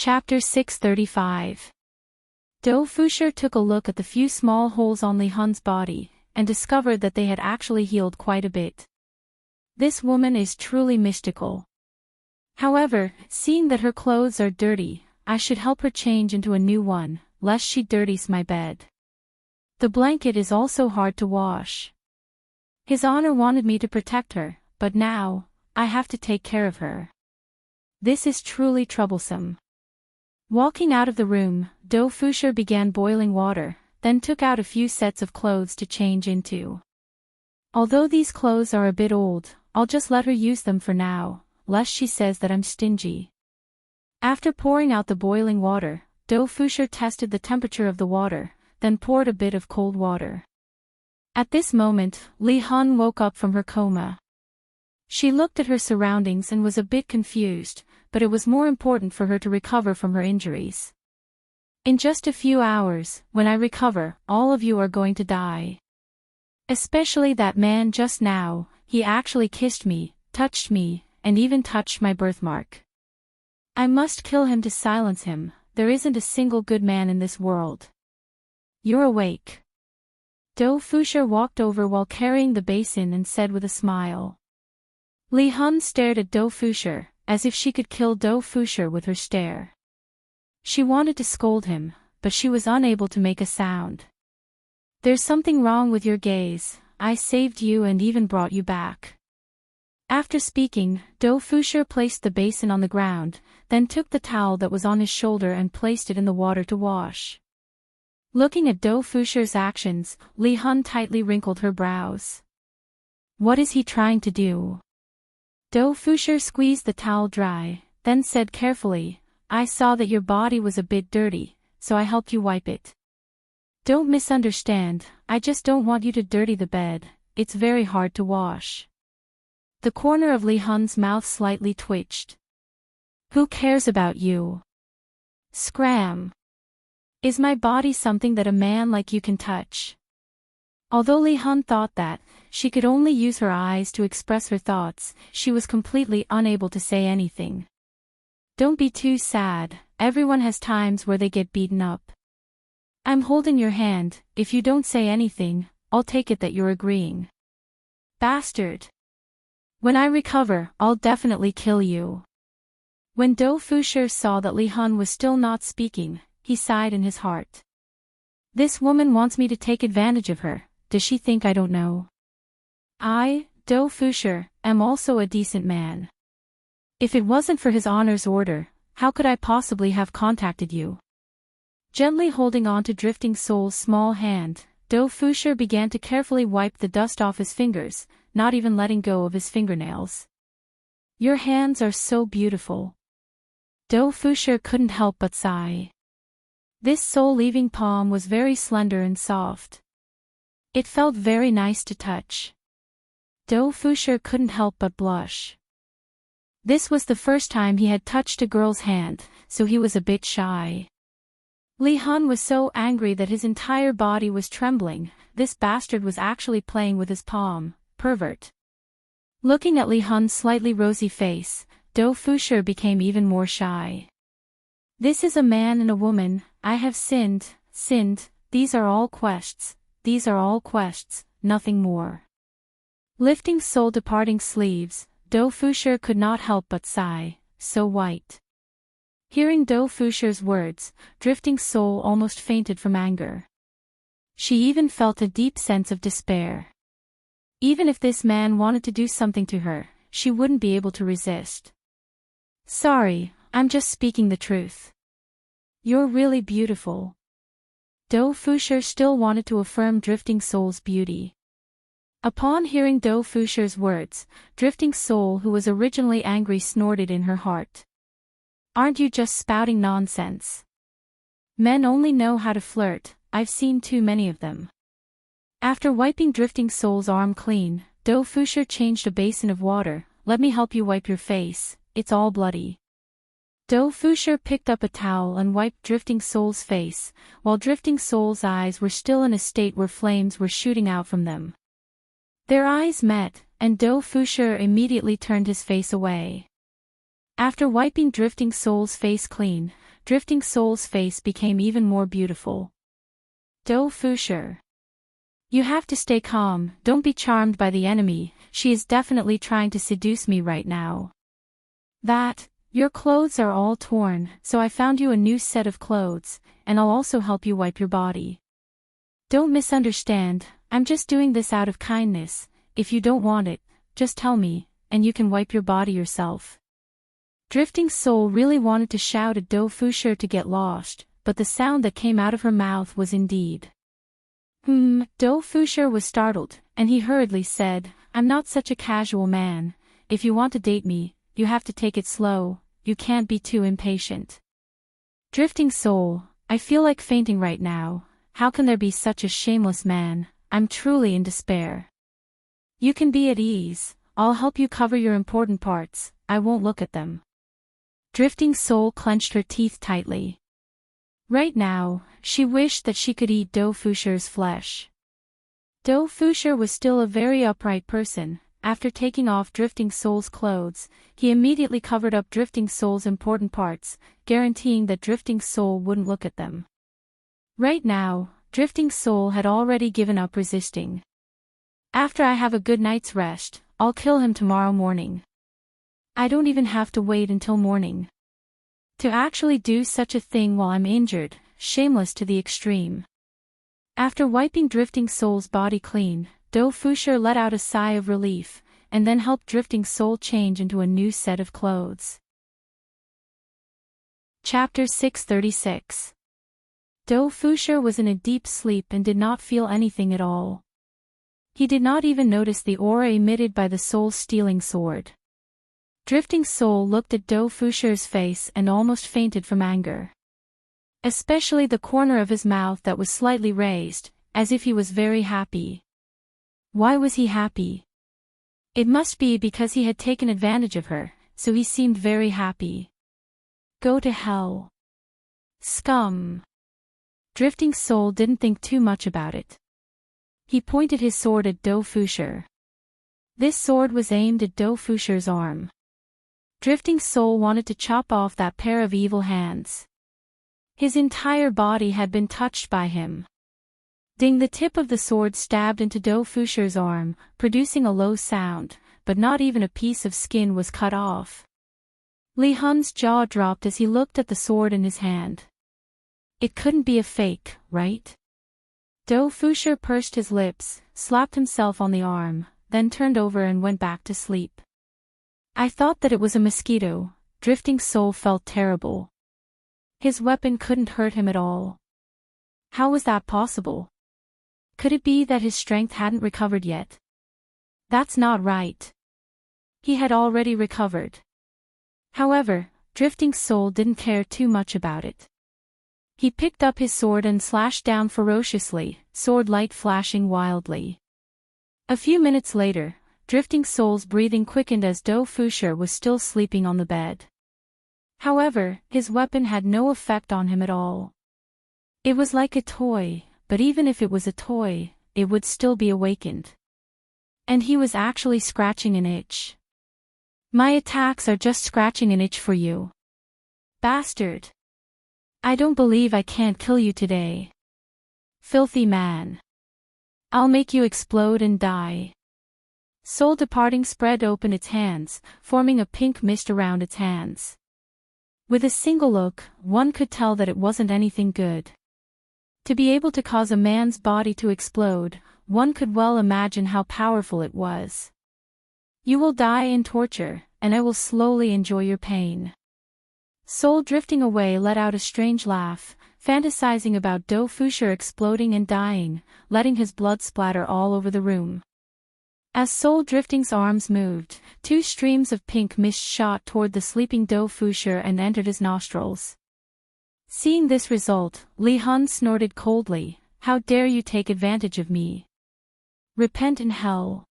Chapter 635. Do Fusher took a look at the few small holes on Li Hun's body, and discovered that they had actually healed quite a bit. This woman is truly mystical. However, seeing that her clothes are dirty, I should help her change into a new one, lest she dirties my bed. The blanket is also hard to wash. His Honor wanted me to protect her, but now, I have to take care of her. This is truly troublesome. Walking out of the room, Do Fusher began boiling water, then took out a few sets of clothes to change into. Although these clothes are a bit old, I'll just let her use them for now, lest she says that I'm stingy. After pouring out the boiling water, Do Fusher tested the temperature of the water, then poured a bit of cold water. At this moment, Li Hun woke up from her coma. She looked at her surroundings and was a bit confused, but it was more important for her to recover from her injuries. In just a few hours, when I recover, all of you are going to die. Especially that man just now, he actually kissed me, touched me, and even touched my birthmark. I must kill him to silence him. There isn't a single good man in this world. You're awake. Do Fusher walked over while carrying the basin and said with a smile. Li Hun stared at Do Fusher, as if she could kill Do Fusher with her stare. She wanted to scold him, but she was unable to make a sound. There's something wrong with your gaze. I saved you and even brought you back. After speaking, Do Fusher placed the basin on the ground, then took the towel that was on his shoulder and placed it in the water to wash. Looking at Do Fusher's actions, Li Hun tightly wrinkled her brows. What is he trying to do? Do Fusher squeezed the towel dry, then said carefully, I saw that your body was a bit dirty, so I helped you wipe it. Don't misunderstand, I just don't want you to dirty the bed, it's very hard to wash. The corner of Li Hun's mouth slightly twitched. Who cares about you? Scram. Is my body something that a man like you can touch? Although Li Hun thought that she could only use her eyes to express her thoughts, she was completely unable to say anything. Don't be too sad, everyone has times where they get beaten up. I'm holding your hand, if you don't say anything, I'll take it that you're agreeing. Bastard. When I recover, I'll definitely kill you. When Do Fusher saw that Li Hun was still not speaking, he sighed in his heart. This woman wants me to take advantage of her. Does she think I don't know? I, Do Fusher, am also a decent man. If it wasn't for His Honor's order, how could I possibly have contacted you? Gently holding on to Drifting Soul's small hand, Do Fusher began to carefully wipe the dust off his fingers, not even letting go of his fingernails. Your hands are so beautiful. Do Fusher couldn't help but sigh. This soul-leaving palm was very slender and soft. It felt very nice to touch. Do Fusher couldn't help but blush. This was the first time he had touched a girl's hand, so he was a bit shy. Li Hun was so angry that his entire body was trembling. This bastard was actually playing with his palm, pervert. Looking at Li Hun's slightly rosy face, Do Fusher became even more shy. This is a man and a woman. I have sinned, these are all quests, nothing more. Lifting soul departing sleeves, Do Fusher could not help but sigh, so white. Hearing Do Fusher's words, Drifting Soul almost fainted from anger. She even felt a deep sense of despair. Even if this man wanted to do something to her, she wouldn't be able to resist. Sorry, I'm just speaking the truth. You're really beautiful. Do Fusher still wanted to affirm Drifting Soul's beauty. Upon hearing Do Fusher's words, Drifting Soul, who was originally angry, snorted in her heart. Aren't you just spouting nonsense? Men only know how to flirt, I've seen too many of them. After wiping Drifting Soul's arm clean, Do Fusher changed a basin of water. Let me help you wipe your face, it's all bloody. Do Fusher picked up a towel and wiped Drifting Soul's face, while Drifting Soul's eyes were still in a state where flames were shooting out from them. Their eyes met, and Do Fusher immediately turned his face away. After wiping Drifting Soul's face clean, Drifting Soul's face became even more beautiful. Do Fusher. You have to stay calm, don't be charmed by the enemy, she is definitely trying to seduce me right now. Your clothes are all torn, so I found you a new set of clothes, and I'll also help you wipe your body. Don't misunderstand, I'm just doing this out of kindness. If you don't want it, just tell me, and you can wipe your body yourself. Drifting Soul really wanted to shout at Do Fusher to get lost, but the sound that came out of her mouth was indeed. Do Fusher was startled, and he hurriedly said, I'm not such a casual man. If you want to date me, you have to take it slow, you can't be too impatient. Drifting Soul, I feel like fainting right now, how can there be such a shameless man, I'm truly in despair. You can be at ease, I'll help you cover your important parts, I won't look at them. Drifting Soul clenched her teeth tightly. Right now, she wished that she could eat Do Fusher's flesh. Do Fusher was still a very upright person. After taking off Drifting Soul's clothes, he immediately covered up Drifting Soul's important parts, guaranteeing that Drifting Soul wouldn't look at them. Right now, Drifting Soul had already given up resisting. After I have a good night's rest, I'll kill him tomorrow morning. I don't even have to wait until morning. To actually do such a thing while I'm injured, shameless to the extreme. After wiping Drifting Soul's body clean, Do Fusher let out a sigh of relief, and then helped Drifting Soul change into a new set of clothes. Chapter 636. Do Fusher was in a deep sleep and did not feel anything at all. He did not even notice the aura emitted by the soul-stealing sword. Drifting Soul looked at Do Fusher's face and almost fainted from anger. Especially the corner of his mouth that was slightly raised, as if he was very happy. Why was he happy? It must be because he had taken advantage of her, so he seemed very happy. Go to hell. Scum. Drifting Soul didn't think too much about it. He pointed his sword at Do Fusher. This sword was aimed at Do Fusher's arm. Drifting Soul wanted to chop off that pair of evil hands. His entire body had been touched by him. Ding! The tip of the sword stabbed into Do Fusher's arm, producing a low sound, but not even a piece of skin was cut off. Li Hun's jaw dropped as he looked at the sword in his hand. It couldn't be a fake, right? Do Fusher pursed his lips, slapped himself on the arm, then turned over and went back to sleep. I thought that it was a mosquito. Drifting Soul felt terrible. His weapon couldn't hurt him at all. How was that possible? Could it be that his strength hadn't recovered yet? That's not right. He had already recovered. However, Drifting Soul didn't care too much about it. He picked up his sword and slashed down ferociously, sword light flashing wildly. A few minutes later, Drifting Soul's breathing quickened as Do Fusher was still sleeping on the bed. However, his weapon had no effect on him at all. It was like a toy, but even if it was a toy, it would still be awakened. And he was actually scratching an itch. My attacks are just scratching an itch for you. Bastard. I don't believe I can't kill you today. Filthy man. I'll make you explode and die. Soul Departing spread open its hands, forming a pink mist around its hands. With a single look, one could tell that it wasn't anything good. To be able to cause a man's body to explode, one could well imagine how powerful it was. You will die in torture, and I will slowly enjoy your pain. Soul drifting away let out a strange laugh, fantasizing about Do Fusher exploding and dying, letting his blood splatter all over the room. As Soul Drifting's arms moved, two streams of pink mist shot toward the sleeping Do Fusher and entered his nostrils. Seeing this result, Li Hun snorted coldly, "How dare you take advantage of me? Repent in hell."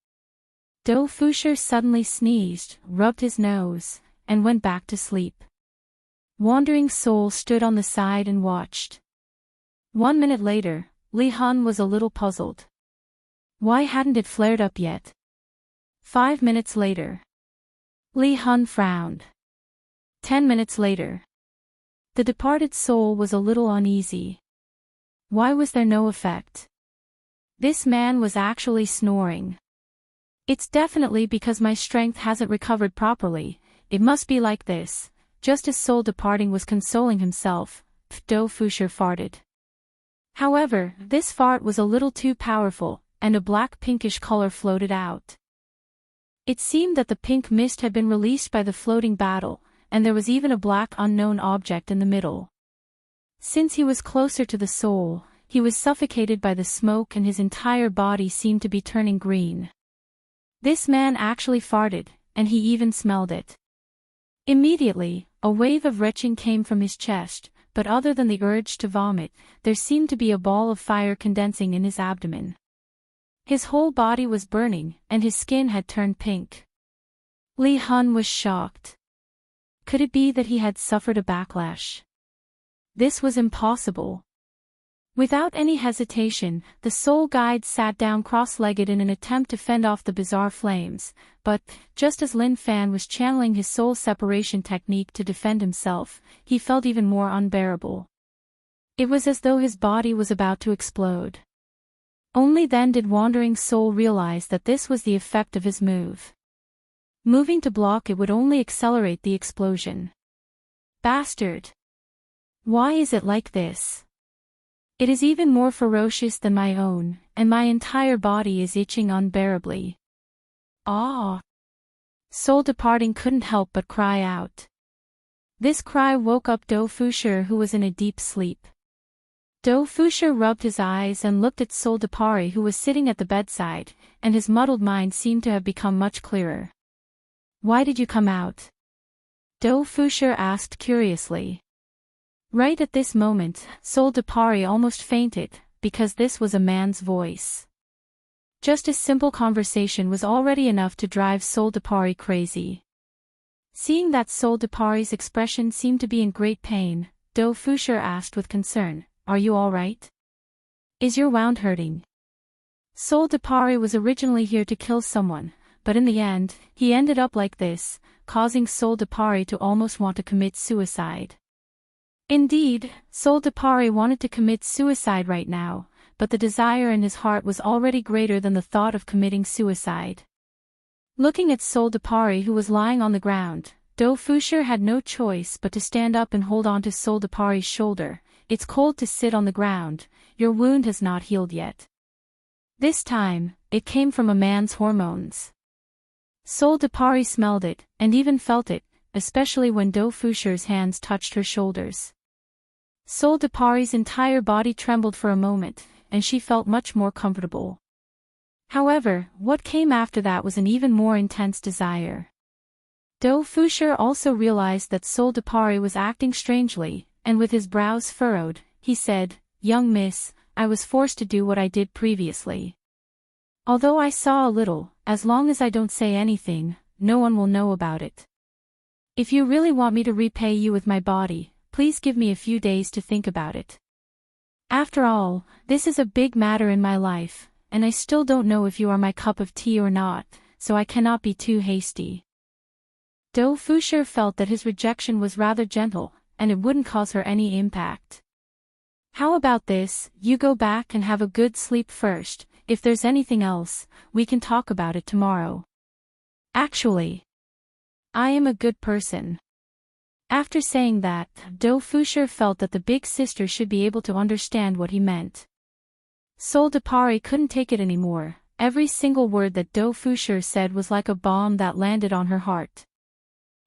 Do Fusher suddenly sneezed, rubbed his nose, and went back to sleep. Wandering Soul stood on the side and watched. 1 minute later, Li Hun was a little puzzled. Why hadn't it flared up yet? 5 minutes later. Li Hun frowned. 10 minutes later. The departed soul was a little uneasy. Why was there no effect? This man was actually snoring. It's definitely because my strength hasn't recovered properly. It must be like this. Just as soul departing was consoling himself, Do Fusher farted. However, this fart was a little too powerful, and a black pinkish color floated out. It seemed that the pink mist had been released by the floating battle, and there was even a black unknown object in the middle. Since he was closer to the soul, he was suffocated by the smoke and his entire body seemed to be turning green. This man actually farted, and he even smelled it. Immediately, a wave of retching came from his chest, but other than the urge to vomit, there seemed to be a ball of fire condensing in his abdomen. His whole body was burning, and his skin had turned pink. Li Hun was shocked. Could it be that he had suffered a backlash? This was impossible. Without any hesitation, the soul guide sat down cross-legged in an attempt to fend off the bizarre flames, but, just as Lin Fan was channeling his soul separation technique to defend himself, he felt even more unbearable. It was as though his body was about to explode. Only then did Wandering Soul realize that this was the effect of his move. Moving to block it would only accelerate the explosion. Bastard! Why is it like this? It is even more ferocious than my own, and my entire body is itching unbearably. Ah! Soul departing couldn't help but cry out. This cry woke up Do Fusher, who was in a deep sleep. Do Fusher rubbed his eyes and looked at Soul Depari, who was sitting at the bedside, and his muddled mind seemed to have become much clearer. Why did you come out? Do Fusher asked curiously. Right at this moment, Soul Depari almost fainted, because this was a man's voice. Just a simple conversation was already enough to drive Soul Depari crazy. Seeing that Soul Depari's expression seemed to be in great pain, Do Fusher asked with concern, "Are you all right? Is your wound hurting?" Soul Depari was originally here to kill someone, but in the end, he ended up like this, causing Soul Depari to almost want to commit suicide. Indeed, Soul Depari wanted to commit suicide right now, but the desire in his heart was already greater than the thought of committing suicide. Looking at Soul Depari, who was lying on the ground, Do Fusher had no choice but to stand up and hold on to Soul Depari's shoulder. "It's cold to sit on the ground, your wound has not healed yet." This time, it came from a man's hormones. Soul Depari smelled it, and even felt it, especially when Do Fusher's hands touched her shoulders. Soul Depari's entire body trembled for a moment, and she felt much more comfortable. However, what came after that was an even more intense desire. Do Fusher also realized that Soul Depari was acting strangely, and with his brows furrowed, he said, "Young miss, I was forced to do what I did previously. Although I saw a little, as long as I don't say anything, no one will know about it. If you really want me to repay you with my body, please give me a few days to think about it. After all, this is a big matter in my life, and I still don't know if you are my cup of tea or not, so I cannot be too hasty." Do Fusher felt that his rejection was rather gentle, and it wouldn't cause her any impact. "How about this, you go back and have a good sleep first. If there's anything else, we can talk about it tomorrow. Actually, I am a good person." After saying that, Do Fusher felt that the big sister should be able to understand what he meant. Soul Depari couldn't take it anymore. Every single word that Do Fusher said was like a bomb that landed on her heart.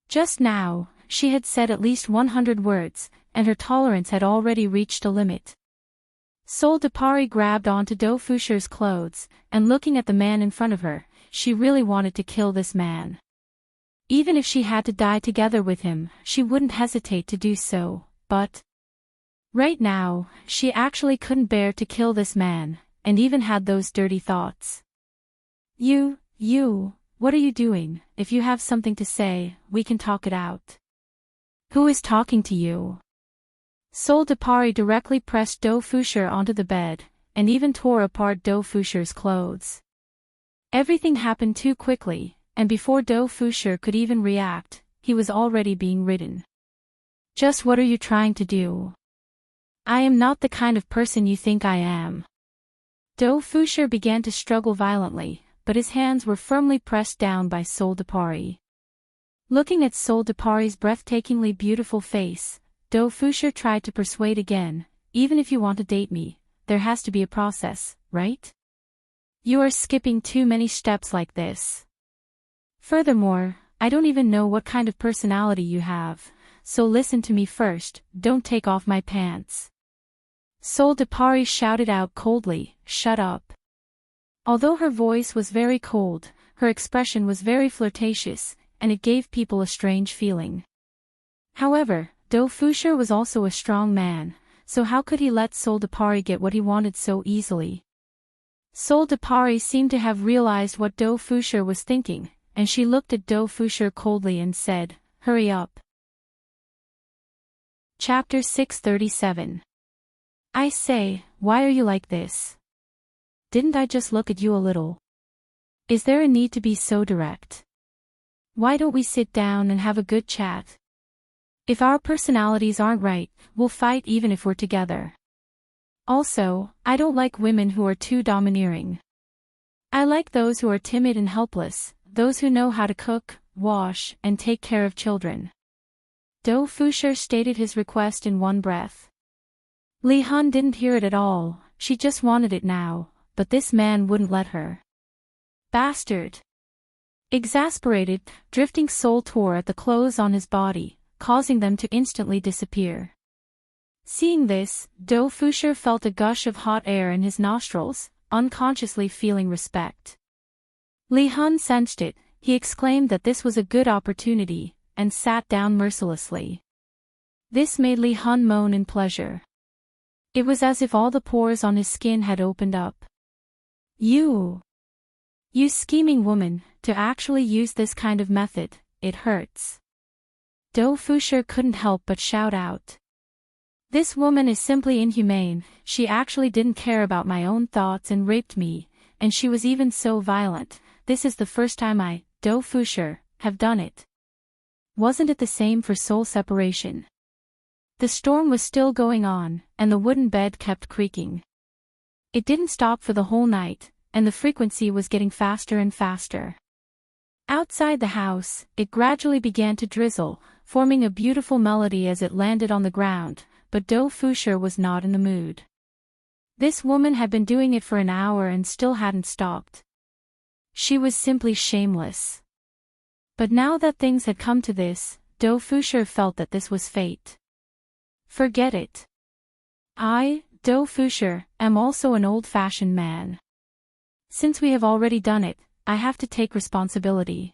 Just now, she had said at least 100 words, and her tolerance had already reached a limit. Soul Depari grabbed onto Do Fusher's clothes, and looking at the man in front of her, she really wanted to kill this man. Even if she had to die together with him, she wouldn't hesitate to do so, but right now, she actually couldn't bear to kill this man, and even had those dirty thoughts. You, what are you doing? If you have something to say, we can talk it out." "Who is talking to you?" Soul Depari directly pressed Do Fusher onto the bed, and even tore apart Do Fusher's clothes. Everything happened too quickly, and before Do Fusher could even react, he was already being ridden. Just what are you trying to do? I am not the kind of person you think I am. Do Fusher began to struggle violently, but his hands were firmly pressed down by Soul-Depari. Looking at Soul-Depari's breathtakingly beautiful face, Do Fusher tried to persuade again, even if you want to date me, there has to be a process, right? You are skipping too many steps like this. Furthermore, I don't even know what kind of personality you have, so listen to me first, don't take off my pants. Soul-Depari shouted out coldly, shut up. Although her voice was very cold, her expression was very flirtatious, and it gave people a strange feeling. However, Do Fusher was also a strong man, so how could he let Soul-Depari get what he wanted so easily? Soul-Depari seemed to have realized what Do Fusher was thinking, and she looked at Do Fusher coldly and said, hurry up. Chapter 637. I say, why are you like this? Didn't I just look at you a little? Is there a need to be so direct? Why don't we sit down and have a good chat? If our personalities aren't right, we'll fight even if we're together. Also, I don't like women who are too domineering. I like those who are timid and helpless, those who know how to cook, wash, and take care of children. Do Fusher stated his request in one breath. Li Hun didn't hear it at all, she just wanted it now, but this man wouldn't let her. Bastard! Exasperated, Drifting Soul tore at the clothes on his body, causing them to instantly disappear. Seeing this, Do Fusher felt a gush of hot air in his nostrils, unconsciously feeling respect. Li Hun sensed it, he exclaimed that this was a good opportunity, and sat down mercilessly. This made Li Hun moan in pleasure. It was as if all the pores on his skin had opened up. You scheming woman, to actually use this kind of method, it hurts. Do Fusher couldn't help but shout out. This woman is simply inhumane, she actually didn't care about my own thoughts and raped me, and she was even so violent, this is the first time I, Do Fusher, have done it. Wasn't it the same for soul separation? The storm was still going on, and the wooden bed kept creaking. It didn't stop for the whole night, and the frequency was getting faster and faster. Outside the house, it gradually began to drizzle, forming a beautiful melody as it landed on the ground, but Do Fusher was not in the mood. This woman had been doing it for an hour and still hadn't stopped. She was simply shameless. But now that things had come to this, Do Fusher felt that this was fate. Forget it. I, Do Fusher, am also an old-fashioned man. Since we have already done it, I have to take responsibility.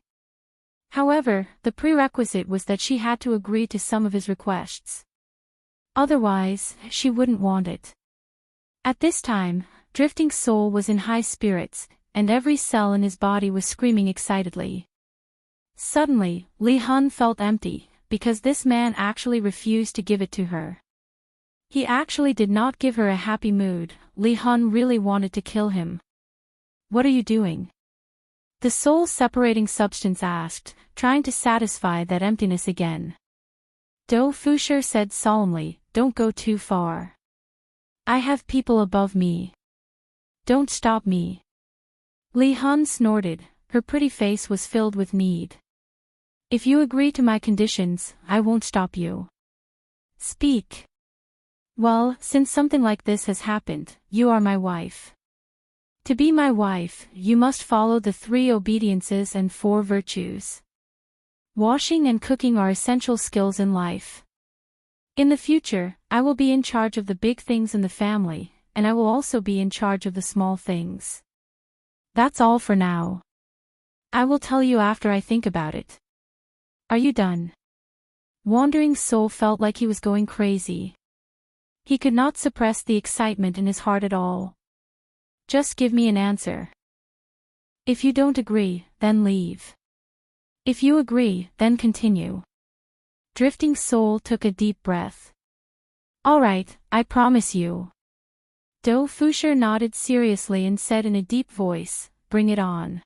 However, the prerequisite was that she had to agree to some of his requests. Otherwise, she wouldn't want it. At this time, Drifting Soul was in high spirits, and every cell in his body was screaming excitedly. Suddenly, Li Hun felt empty, because this man actually refused to give it to her. He actually did not give her a happy mood, Li Hun really wanted to kill him. What are you doing? The soul-separating substance asked, trying to satisfy that emptiness again. Do Fusher said solemnly, don't go too far. I have people above me. Don't stop me. Li Hun snorted, her pretty face was filled with need. If you agree to my conditions, I won't stop you. Speak. Well, since something like this has happened, you are my wife. To be my wife, you must follow the 3 obediences and 4 virtues. Washing and cooking are essential skills in life. In the future, I will be in charge of the big things in the family, and I will also be in charge of the small things. That's all for now. I will tell you after I think about it. Are you done? Wandering Soul felt like he was going crazy. He could not suppress the excitement in his heart at all. Just give me an answer. If you don't agree, then leave. If you agree, then continue. Drifting Soul took a deep breath. All right, I promise you. Do Fusher nodded seriously and said in a deep voice, bring it on.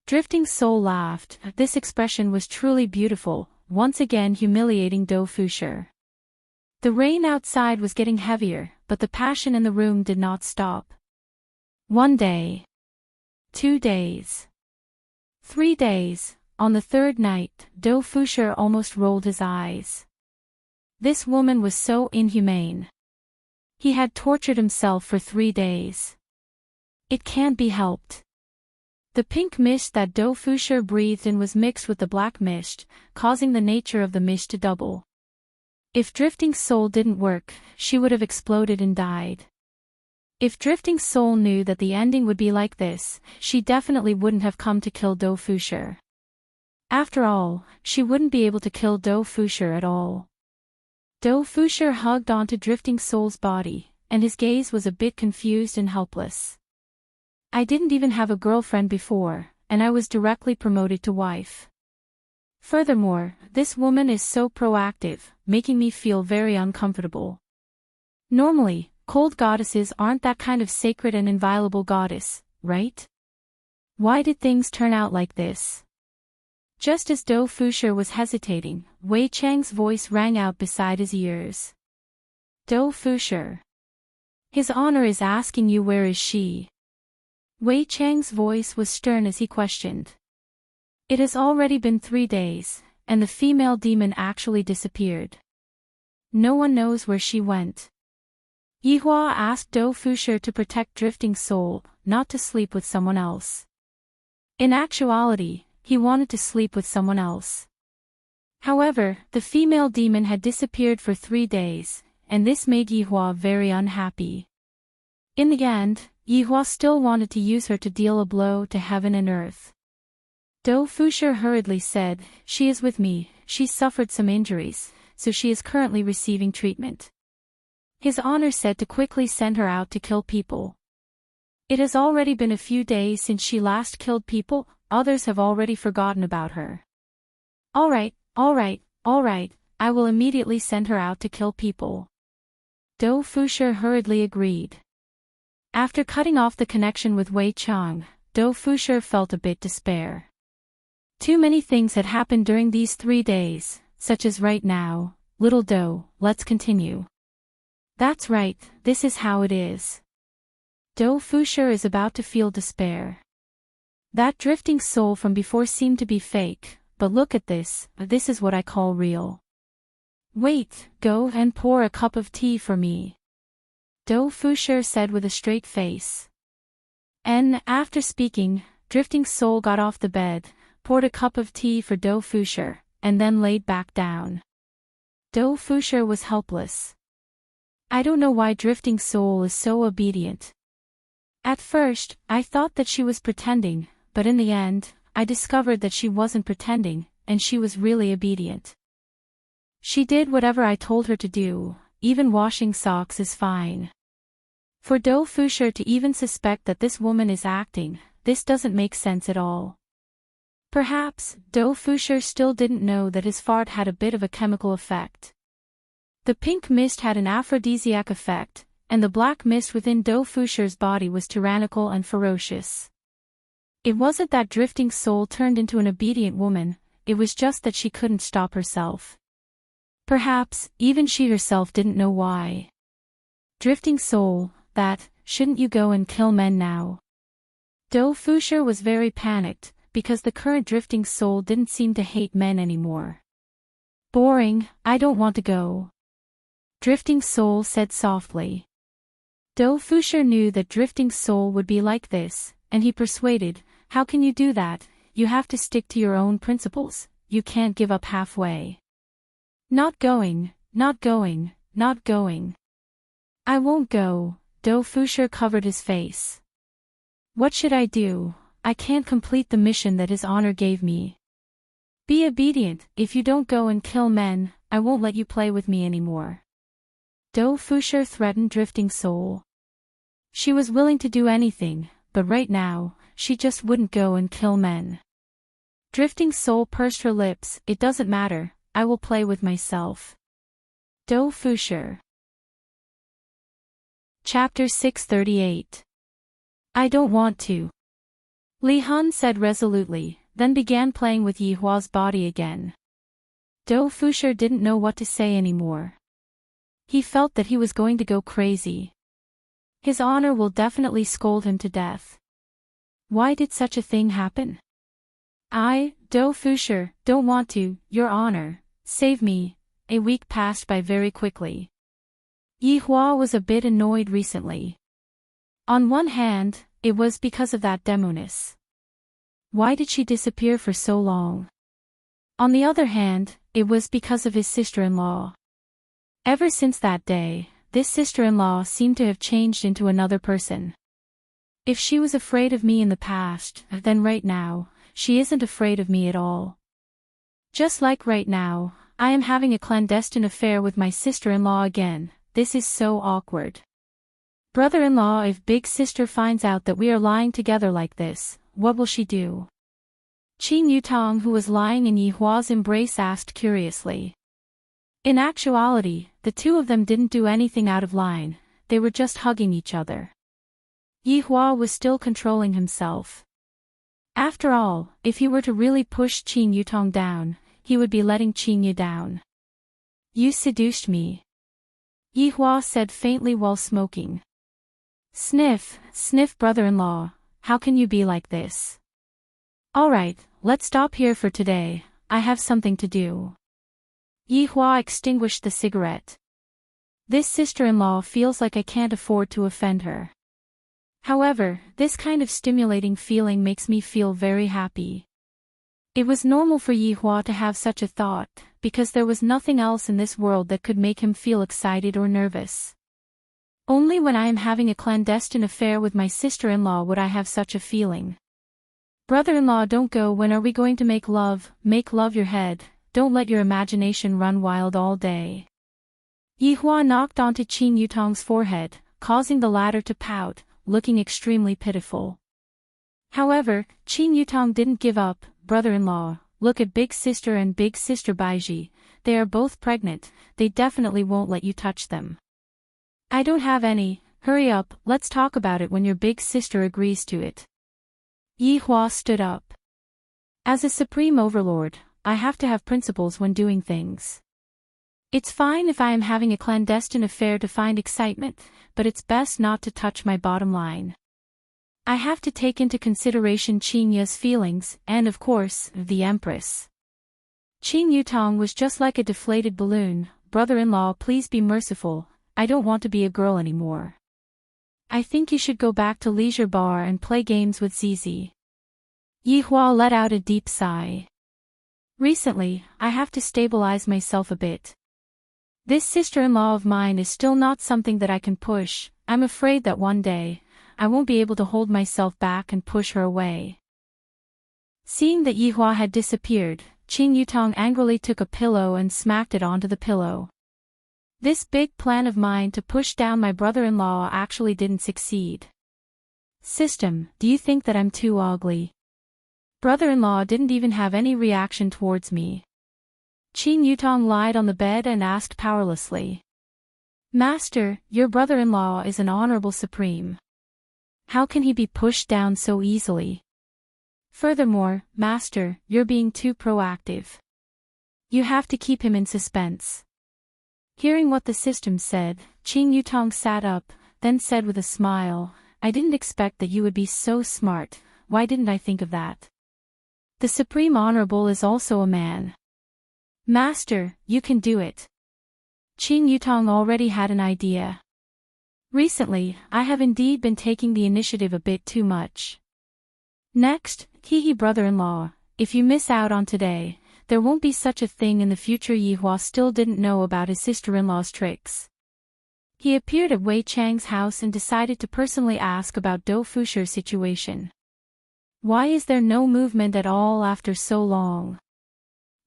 Drifting Soul laughed, this expression was truly beautiful, once again humiliating Do Fusher. The rain outside was getting heavier, but the passion in the room did not stop. 1 day. 2 days. 3 days. On the third night, Do Fusher almost rolled his eyes. This woman was so inhumane. He had tortured himself for 3 days. It can't be helped. The pink mist that Do Fusher breathed in was mixed with the black mist, causing the nature of the mist to double. If Drifting Soul didn't work, she would have exploded and died. If Drifting Soul knew that the ending would be like this, she definitely wouldn't have come to kill Do Fusher. After all, she wouldn't be able to kill Do Fusher at all. Do Fusher hugged onto Drifting Soul's body, and his gaze was a bit confused and helpless. I didn't even have a girlfriend before, and I was directly promoted to wife. Furthermore, this woman is so proactive, making me feel very uncomfortable. Normally, cold goddesses aren't that kind of sacred and inviolable goddess, right? Why did things turn out like this? Just as Do Fusher was hesitating, Wei Chang's voice rang out beside his ears. Do Fusher. His Honor is asking you where is she? Wei Chang's voice was stern as he questioned. It has already been 3 days, and the female demon actually disappeared. No one knows where she went. Yihua asked Do Fusher to protect Drifting Soul, not to sleep with someone else. In actuality, he wanted to sleep with someone else. However, the female demon had disappeared for 3 days, and this made Yihua very unhappy. In the end, Yihua still wanted to use her to deal a blow to heaven and earth. Do Fusher hurriedly said, "She is with me, she suffered some injuries, so she is currently receiving treatment." His Honor said to quickly send her out to kill people. It has already been a few days since she last killed people, others have already forgotten about her. All right, I will immediately send her out to kill people. Do Fusher hurriedly agreed. After cutting off the connection with Wei Chang, Do Fusher felt a bit despair. Too many things had happened during these 3 days, such as right now, little Do, let's continue. That's right, this is how it is. Do Fusher is about to feel despair. That Drifting Soul from before seemed to be fake, but look at this is what I call real. Wait, go and pour a cup of tea for me. Do Fusher said with a straight face. And, after speaking, Drifting Soul got off the bed, poured a cup of tea for Do Fusher, and then laid back down. Do Fusher was helpless. I don't know why Drifting Soul is so obedient. At first, I thought that she was pretending, but in the end, I discovered that she wasn't pretending, and she was really obedient. She did whatever I told her to do, even washing socks is fine. For Do Fusher to even suspect that this woman is acting, this doesn't make sense at all. Perhaps, Do Fusher still didn't know that his fart had a bit of a chemical effect. The pink mist had an aphrodisiac effect, and the black mist within Do Fusher's body was tyrannical and ferocious. It wasn't that Drifting Soul turned into an obedient woman, it was just that she couldn't stop herself. Perhaps, even she herself didn't know why. Drifting Soul, shouldn't you go and kill men now? Do Fusher was very panicked, because the current Drifting Soul didn't seem to hate men anymore. Boring, I don't want to go. Drifting Soul said softly. Do Fusher knew that Drifting Soul would be like this, and he persuaded, how can you do that? You have to stick to your own principles, you can't give up halfway. Not going. I won't go. Do Fusher covered his face. What should I do? I can't complete the mission that His Honor gave me. Be obedient, if you don't go and kill men, I won't let you play with me anymore. Do Fusher threatened Drifting Soul. She was willing to do anything, but right now, she just wouldn't go and kill men. Drifting Soul pursed her lips, it doesn't matter, I will play with myself. Do Fusher. Chapter 638. I don't want to. Li Hun said resolutely, then began playing with Yihua's body again. Dou Fusher didn't know what to say anymore. He felt that he was going to go crazy. His honor will definitely scold him to death. Why did such a thing happen? I, Dou Fusher, don't want to, Your Honor, save me. A week passed by very quickly. Yi Hua was a bit annoyed recently. On one hand, it was because of that demoness. Why did she disappear for so long? On the other hand, it was because of his sister-in-law. Ever since that day, this sister-in-law seemed to have changed into another person. If she was afraid of me in the past, then right now, she isn't afraid of me at all. Just like right now, I am having a clandestine affair with my sister-in-law again. This is so awkward. Brother-in-law, if big sister finds out that we are lying together like this, what will she do? Qin Yutong, who was lying in Yi Hua's embrace, asked curiously. In actuality, the two of them didn't do anything out of line, they were just hugging each other. Yi Hua was still controlling himself. After all, if he were to really push Qin Yutong down, he would be letting Qin Yu down. You seduced me, Yi Hua said faintly while smoking. Sniff, sniff, brother-in-law, how can you be like this? Alright, let's stop here for today, I have something to do. Yi Hua extinguished the cigarette. This sister-in-law feels like I can't afford to offend her. However, this kind of stimulating feeling makes me feel very happy. It was normal for Yi Hua to have such a thought, because there was nothing else in this world that could make him feel excited or nervous. Only when I am having a clandestine affair with my sister-in-law would I have such a feeling. Brother-in-law, don't go. When are we going to make love? Make love your head, don't let your imagination run wild all day. Yi Hua knocked onto Qin Yutong's forehead, causing the latter to pout, looking extremely pitiful. However, Qin Yutong didn't give up. Brother-in-law, look at big sister and big sister Baiji, they are both pregnant, they definitely won't let you touch them. I don't have any, hurry up, let's talk about it when your big sister agrees to it. Yi Hua stood up. As a supreme overlord, I have to have principles when doing things. It's fine if I am having a clandestine affair to find excitement, but it's best not to touch my bottom line. I have to take into consideration Qin Yu's feelings, and of course, the Empress. Qin Yutong was just like a deflated balloon. Brother-in-law, please be merciful, I don't want to be a girl anymore. I think you should go back to leisure bar and play games with Zizi. Yi Hua let out a deep sigh. Recently, I have to stabilize myself a bit. This sister-in-law of mine is still not something that I can push. I'm afraid that one day, I won't be able to hold myself back and push her away. Seeing that Yi Hua had disappeared, Qin Yutong angrily took a pillow and smacked it onto the pillow. This big plan of mine to push down my brother-in-law actually didn't succeed. System, do you think that I'm too ugly? Brother-in-law didn't even have any reaction towards me. Qin Yutong lied on the bed and asked powerlessly. Master, your brother-in-law is an honorable supreme. How can he be pushed down so easily? Furthermore, Master, you're being too proactive. You have to keep him in suspense. Hearing what the system said, Qin Yutong sat up, then said with a smile, I didn't expect that you would be so smart, why didn't I think of that? The Supreme Honorable is also a man. Master, you can do it. Qin Yutong already had an idea. Recently, I have indeed been taking the initiative a bit too much. Next, Hihi brother-in-law, if you miss out on today, there won't be such a thing in the future. Yi Hua still didn't know about his sister-in-law's tricks. He appeared at Wei Chang's house and decided to personally ask about Dou Fusher's situation. Why is there no movement at all after so long?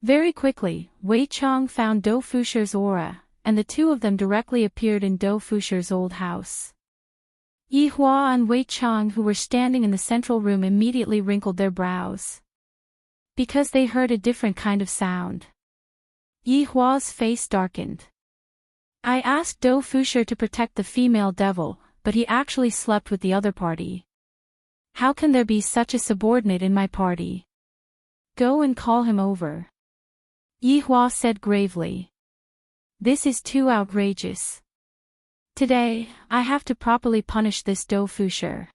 Very quickly, Wei Chang found Dou Fusher's aura, and the two of them directly appeared in Dou Fusher's old house. Yi Hua and Wei Chang, who were standing in the central room, immediately wrinkled their brows. Because they heard a different kind of sound. Yi Hua's face darkened. I asked Dou Fusher to protect the female devil, but he actually slept with the other party. How can there be such a subordinate in my party? Go and call him over. Yi Hua said gravely. This is too outrageous. Today, I have to properly punish this Dou Fusher.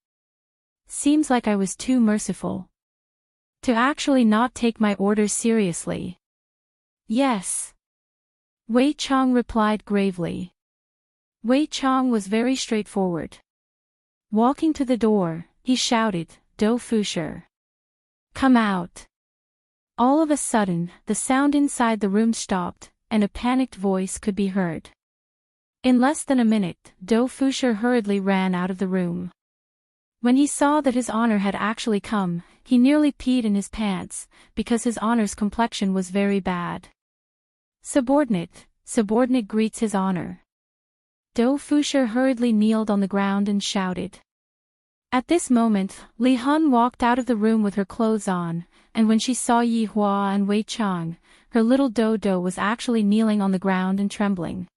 Seems like I was too merciful. To actually not take my orders seriously. Yes. Wei Chang replied gravely. Wei Chang was very straightforward. Walking to the door, he shouted, Dou Fusher. Come out. All of a sudden, the sound inside the room stopped, and a panicked voice could be heard. In less than a minute, Dou Fusher hurriedly ran out of the room. When he saw that his honor had actually come, he nearly peed in his pants, because his honor's complexion was very bad. Subordinate greets his honor. Dou Fusher hurriedly kneeled on the ground and shouted. At this moment, Li Hun walked out of the room with her clothes on, and when she saw Yi Hua and Wei Chang, her little Dodo was actually kneeling on the ground and trembling.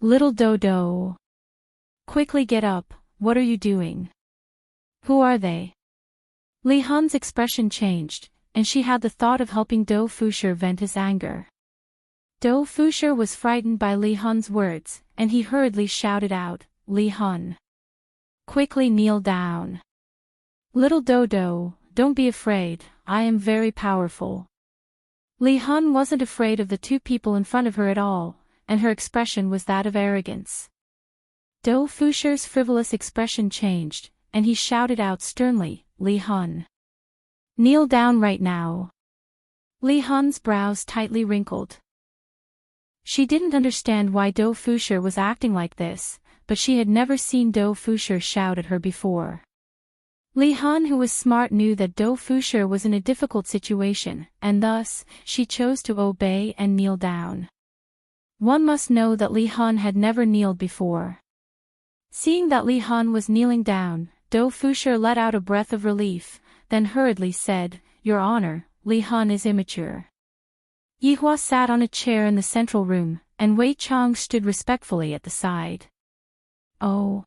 Little Dodo. Quickly get up, what are you doing? Who are they? Li Hun's expression changed, and she had the thought of helping Dou Fusher vent his anger. Dou Fusher was frightened by Li Hun's words, and he hurriedly shouted out, Li Hun. Quickly kneel down. Little Dodo, don't be afraid, I am very powerful. Li Hun wasn't afraid of the two people in front of her at all, and her expression was that of arrogance. Dou Fusher's frivolous expression changed, and he shouted out sternly, Li Hun. Kneel down right now. Li Hun's brows tightly wrinkled. She didn't understand why Dou Fusher was acting like this, but she had never seen Dou Fusher shout at her before. Li Hun, who was smart, knew that Dou Fusher was in a difficult situation, and thus, she chose to obey and kneel down. One must know that Li Hun had never kneeled before. Seeing that Li Hun was kneeling down, Dou Fusher let out a breath of relief, then hurriedly said, Your Honor, Li Hun is immature. Yi Hua sat on a chair in the central room, and Wei Chang stood respectfully at the side. Oh.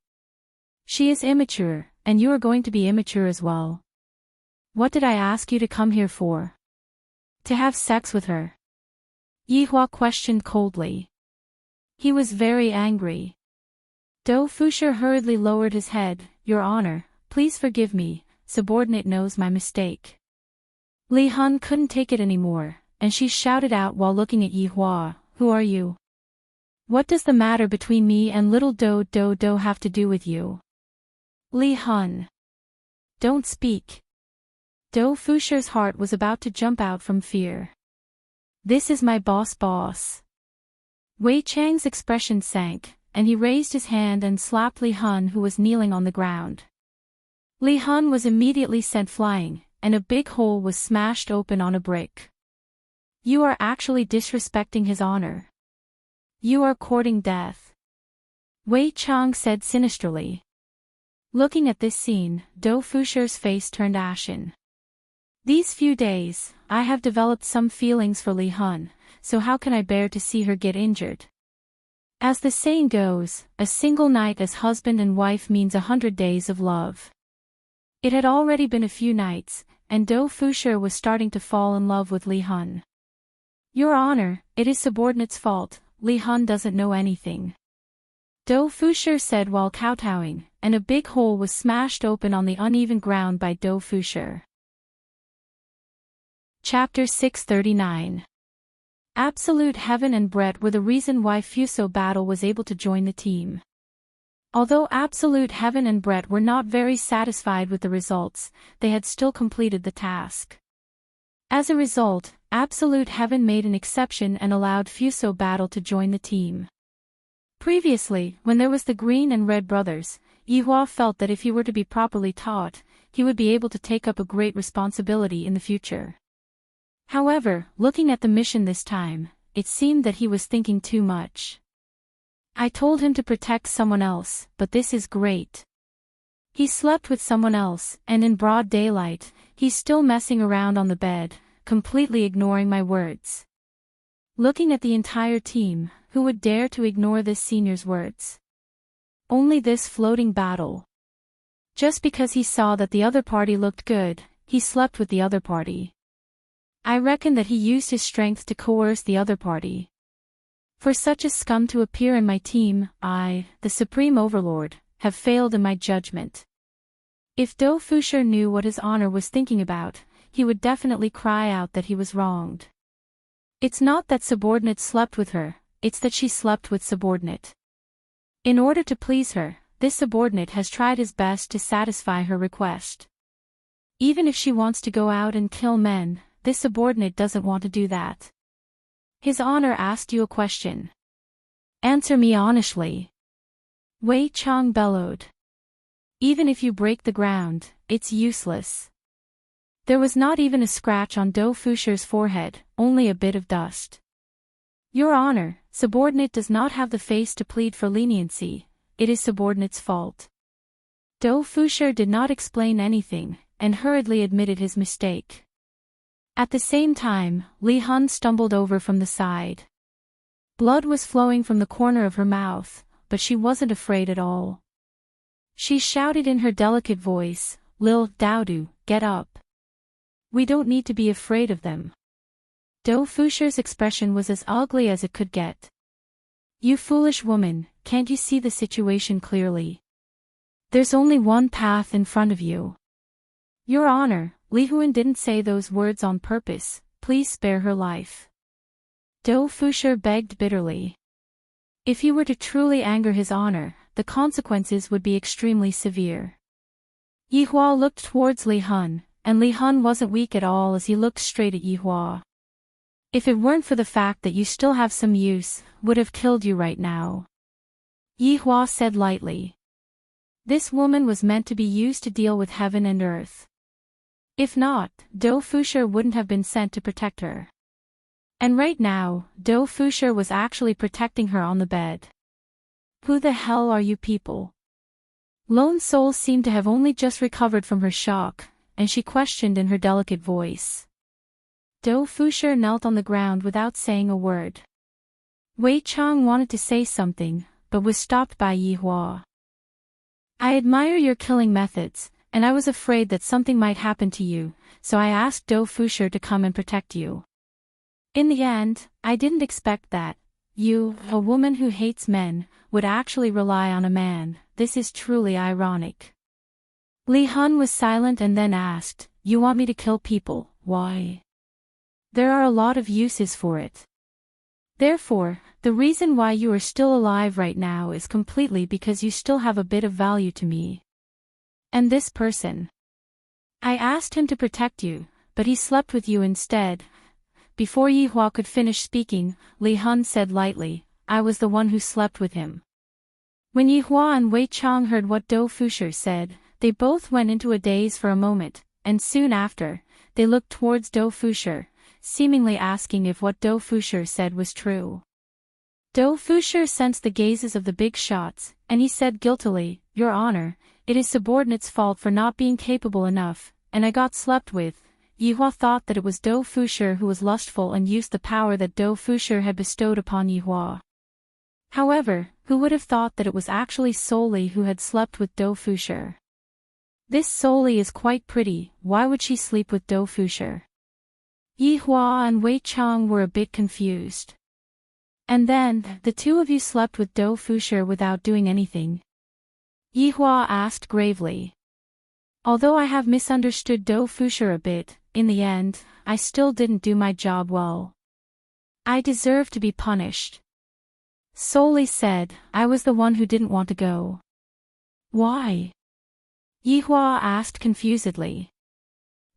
She is immature, and you are going to be immature as well. What did I ask you to come here for? To have sex with her? Yi Hua questioned coldly. He was very angry. Dou Fusher hurriedly lowered his head, Your Honor, please forgive me, subordinate knows my mistake. Li Hun couldn't take it anymore, and she shouted out while looking at Yi Hua, Who are you? What does the matter between me and little Dodo have to do with you? Li Hun. Don't speak. Dou Fusher's heart was about to jump out from fear. This is my boss. Wei Chang's expression sank, and he raised his hand and slapped Li Hun, who was kneeling on the ground. Li Hun was immediately sent flying, and a big hole was smashed open on a brick. You are actually disrespecting his honor. You are courting death. Wei Chang said sinisterly. Looking at this scene, Dou Fusher's face turned ashen. These few days, I have developed some feelings for Li Hun, so how can I bear to see her get injured? As the saying goes, a single night as husband and wife means 100 days of love. It had already been a few nights, and Dou Fusher was starting to fall in love with Li Hun. Your Honor, it is subordinate's fault, Li Hun doesn't know anything. Dou Fusher said while kowtowing, and a big hole was smashed open on the uneven ground by Dou Fusher. Chapter 639. Absolute Heaven and Brett were the reason why Fuso Battle was able to join the team. Although Absolute Heaven and Brett were not very satisfied with the results, they had still completed the task. As a result, Absolute Heaven made an exception and allowed Fuso Battle to join the team. Previously, when there was the Green and Red brothers, Yi Hua felt that if he were to be properly taught, he would be able to take up a great responsibility in the future. However, looking at the mission this time, it seemed that he was thinking too much. I told him to protect someone else, but this is great. He slept with someone else, and in broad daylight, he's still messing around on the bed, completely ignoring my words. Looking at the entire team, who would dare to ignore this senior's words? Only this floating battle. Just because he saw that the other party looked good, he slept with the other party. I reckon that he used his strength to coerce the other party. For such a scum to appear in my team, I, the Supreme Overlord, have failed in my judgment. If Do Fusher knew what his honor was thinking about, he would definitely cry out that he was wronged. It's not that subordinate slept with her, it's that she slept with subordinate. In order to please her, this subordinate has tried his best to satisfy her request. Even if she wants to go out and kill men, this subordinate doesn't want to do that. His honor asked you a question. Answer me honestly. Wei Chang bellowed. Even if you break the ground, it's useless. There was not even a scratch on Do Fusher's forehead, only a bit of dust. Your honor, subordinate does not have the face to plead for leniency, it is subordinate's fault. Do Fusher did not explain anything, and hurriedly admitted his mistake. At the same time, Li Hun stumbled over from the side. Blood was flowing from the corner of her mouth, but she wasn't afraid at all. She shouted in her delicate voice, Lil Daodu, get up. We don't need to be afraid of them. Do Fusher's expression was as ugly as it could get. You foolish woman, can't you see the situation clearly? There's only one path in front of you. Your honor, Li Huan didn't say those words on purpose, please spare her life. Do Fusher begged bitterly. If he were to truly anger his honor, the consequences would be extremely severe. Yi Hua looked towards Li Hun, and Li Hun wasn't weak at all as he looked straight at Yi Hua. If it weren't for the fact that you still have some use, would have killed you right now. Yi Hua said lightly. This woman was meant to be used to deal with heaven and earth. If not, Do Fusher wouldn't have been sent to protect her. And right now, Do Fusher was actually protecting her on the bed. Who the hell are you people? Lone Soul seemed to have only just recovered from her shock, and she questioned in her delicate voice. Do Fusher knelt on the ground without saying a word. Wei Chang wanted to say something, but was stopped by Yi Hua. I admire your killing methods, and I was afraid that something might happen to you, so I asked Do Fusher to come and protect you. In the end, I didn't expect that you, a woman who hates men, would actually rely on a man. This is truly ironic. Li Hun was silent and then asked, you want me to kill people, why? There are a lot of uses for it. Therefore, the reason why you are still alive right now is completely because you still have a bit of value to me. And this person. I asked him to protect you, but he slept with you instead. Before Yi Hua could finish speaking, Li Hun said lightly, I was the one who slept with him. When Yi Hua and Wei Chang heard what Do Fusher said, they both went into a daze for a moment, and soon after, they looked towards Do Fusher, seemingly asking if what Do Fusher said was true. Do Fusher sensed the gazes of the big shots, and he said guiltily, Your Honor, it is subordinate's fault for not being capable enough, and I got slept with. Yi Hua thought that it was Do Fusher who was lustful and used the power that Do Fusher had bestowed upon Yi Hua. However, who would have thought that it was actually Souli who had slept with Do Fusher? This Souli is quite pretty, why would she sleep with Do Fusher? Yi Hua and Wei Chang were a bit confused. And then, the two of you slept with Do Fusher without doing anything? Yi Hua asked gravely. Although I have misunderstood Do Fusher a bit, in the end, I still didn't do my job well. I deserve to be punished. Souli said, I was the one who didn't want to go. Why? Yi Hua asked confusedly.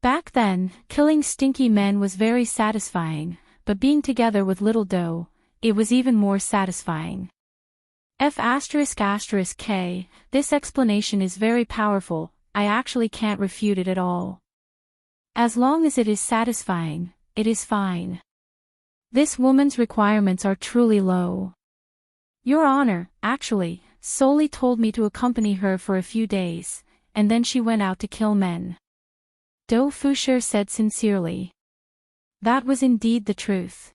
Back then, killing stinky men was very satisfying, but being together with little Do, it was even more satisfying. F***K, this explanation is very powerful, I actually can't refute it at all. As long as it is satisfying, it is fine. This woman's requirements are truly low. Your Honor, actually, Souli told me to accompany her for a few days, and then she went out to kill men. Do Fusher said sincerely. That was indeed the truth.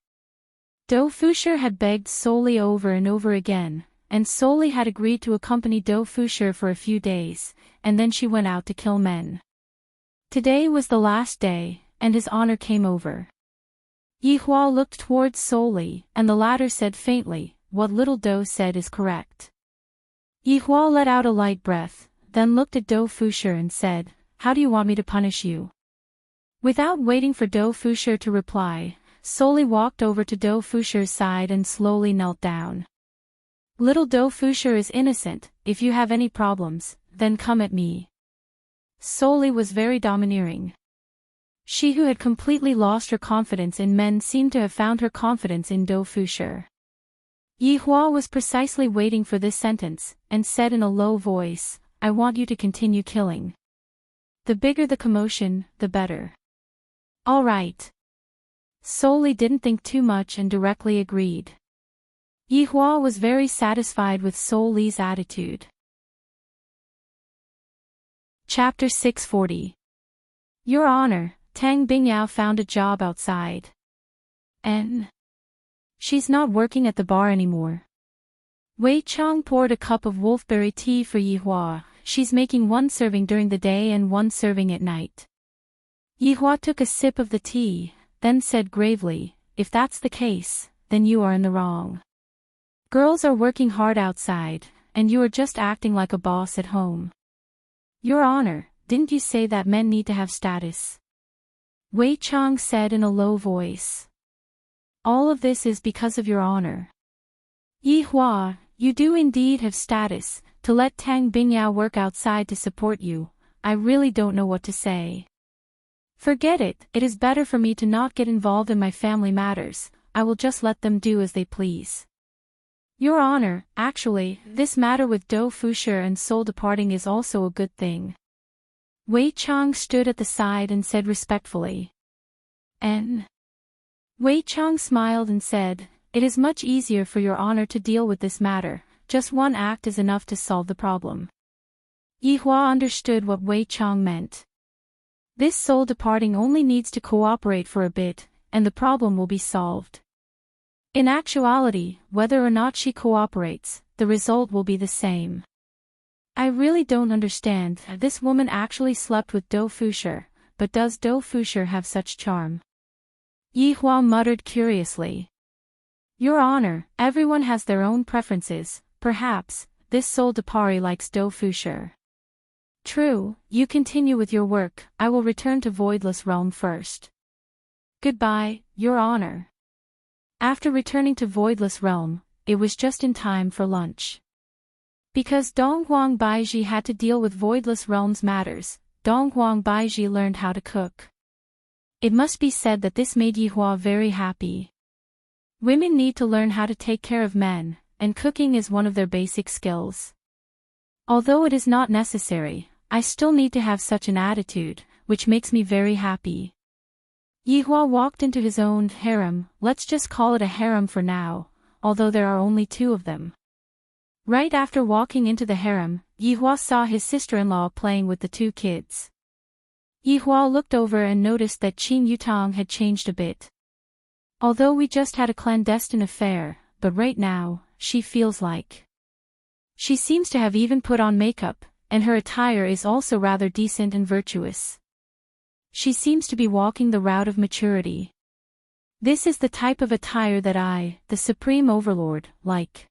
Do Fusher had begged Souli over and over again, and Souli had agreed to accompany Do Fusher for a few days, and then she went out to kill men. Today was the last day, and his honor came over. Yi Hua looked towards Solely, and the latter said faintly, "What little Do said is correct." Yi Hua let out a light breath, then looked at Do Fusher and said, "How do you want me to punish you?" Without waiting for Do Fusher to reply, Solely walked over to Do Fusher's side and slowly knelt down. "Little Do Fusher is innocent. If you have any problems, then come at me." Solely was very domineering. She who had completely lost her confidence in men seemed to have found her confidence in Do Fusher. Yi Hua was precisely waiting for this sentence, and said in a low voice, "I want you to continue killing. The bigger the commotion, the better." "All right." Solely didn't think too much and directly agreed. Yi Hua was very satisfied with Solely's attitude. Chapter 640. Your Honor, Tang Bingyao found a job outside. And she's not working at the bar anymore. Wei Chang poured a cup of wolfberry tea for Yi Hua. She's making one serving during the day and one serving at night. Yi Hua took a sip of the tea, then said gravely, "If that's the case, then you are in the wrong. Girls are working hard outside, and you are just acting like a boss at home." "Your Honor, didn't you say that men need to have status?" Wei Chang said in a low voice. "All of this is because of Your Honor. Yi Hua, you do indeed have status. To let Tang Bingyao work outside to support you, I really don't know what to say. Forget it. It is better for me to not get involved in my family matters. I will just let them do as they please." "Your Honor, actually, this matter with Do Fusher and soul departing is also a good thing." Wei Chang stood at the side and said respectfully. "And?" Wei Chang smiled and said, "It is much easier for Your Honor to deal with this matter. Just one act is enough to solve the problem." Yi Hua understood what Wei Chang meant. This soul departing only needs to cooperate for a bit, and the problem will be solved. In actuality, whether or not she cooperates, the result will be the same. "I really don't understand. This woman actually slept with Do Fusher, but does Do Fusher have such charm?" Yi Hua muttered curiously. "Your Honor, everyone has their own preferences. Perhaps, this soul depari likes Do Fusher." "True, you continue with your work. I will return to Voidless Realm first." "Goodbye, Your Honor." After returning to Voidless Realm, it was just in time for lunch. Because Donghuang Baiji had to deal with Voidless Realm's matters, Donghuang Baiji learned how to cook. It must be said that this made Yi Hua very happy. Women need to learn how to take care of men, and cooking is one of their basic skills. Although it is not necessary, I still need to have such an attitude, which makes me very happy. Yi Hua walked into his own harem. Let's just call it a harem for now, although there are only 2 of them. Right after walking into the harem, Yi Hua saw his sister-in-law playing with the 2 kids. Yi Hua looked over and noticed that Qin Yutang had changed a bit. Although we just had a clandestine affair, but right now, she feels like. She seems to have even put on makeup, and her attire is also rather decent and virtuous. She seems to be walking the route of maturity. This is the type of attire that I, the Supreme Overlord, like.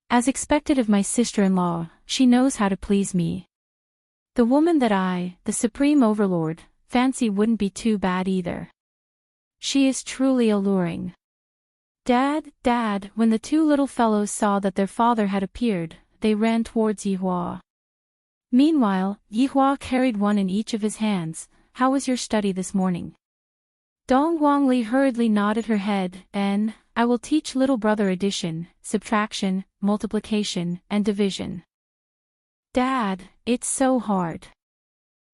As expected of my sister-in-law, she knows how to please me. The woman that I, the Supreme Overlord, fancy wouldn't be too bad either. She is truly alluring. Dad, Dad, when the 2 little fellows saw that their father had appeared, they ran towards Yi Hua. Meanwhile, Yi Hua carried one in each of his hands. "How was your study this morning?" Dong Huangli hurriedly nodded her head, and, "I will teach little brother addition, subtraction, multiplication, and division." "Dad, it's so hard."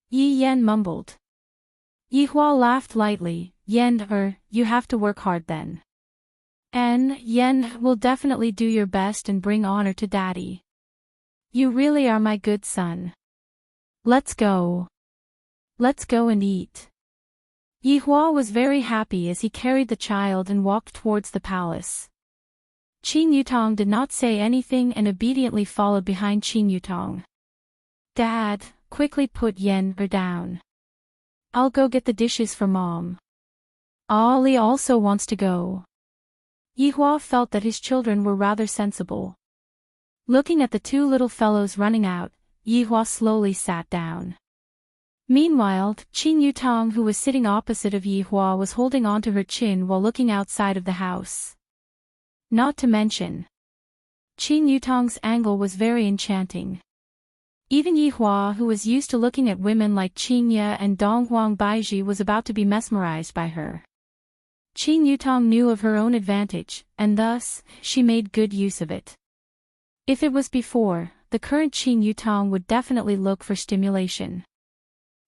Yi Yen mumbled. Yi Hua laughed lightly. "Yen, you have to work hard then. And, Yen, will definitely do your best and bring honor to Daddy. You really are my good son. Let's go. Let's go and eat." Yi Hua was very happy as he carried the child and walked towards the palace. Qin Yutong did not say anything and obediently followed behind Qin Yutong. "Dad, quickly put Yen down. I'll go get the dishes for Mom." Ali also wants to go. Yihua felt that his children were rather sensible. Looking at the two little fellows running out, Yihua slowly sat down. Meanwhile, Qin Yutong, who was sitting opposite of Yihua, was holding onto her chin while looking outside of the house. Not to mention, Qin Yutong's angle was very enchanting. Even Yihua, who was used to looking at women like Qin Ye and Donghuang Baiji, was about to be mesmerized by her. Qin Yutong knew of her own advantage, and thus, she made good use of it. If it was before, the current Qin Yutong would definitely look for stimulation.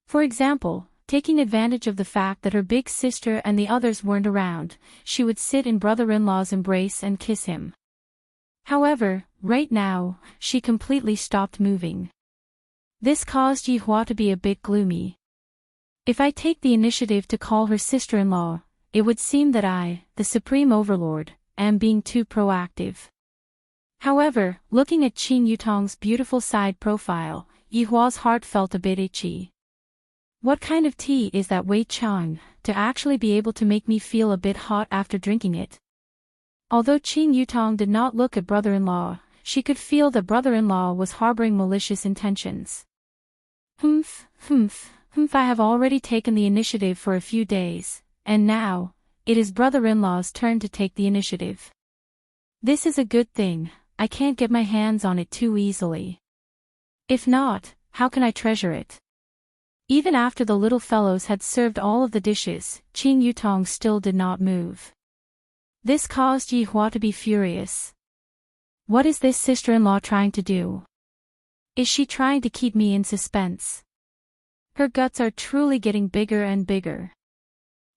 For example, taking advantage of the fact that her big sister and the others weren't around, she would sit in brother-in-law's embrace and kiss him. However, right now, she completely stopped moving. This caused Yihua to be a bit gloomy. If I take the initiative to call her sister-in-law, it would seem that I, the Supreme Overlord, am being too proactive. However, looking at Qin Yutong's beautiful side profile, Yihua's heart felt a bit itchy. What kind of tea is that Wei Chang, to actually be able to make me feel a bit hot after drinking it? Although Qin Yutong did not look at brother-in-law, she could feel that brother-in-law was harboring malicious intentions. I have already taken the initiative for a few days, and now, it is brother-in-law's turn to take the initiative. This is a good thing, I can't get my hands on it too easily. If not, how can I treasure it? Even after the little fellows had served all of the dishes, Qin Yutong still did not move. This caused Yihua to be furious. What is this sister-in-law trying to do? Is she trying to keep me in suspense? Her guts are truly getting bigger and bigger.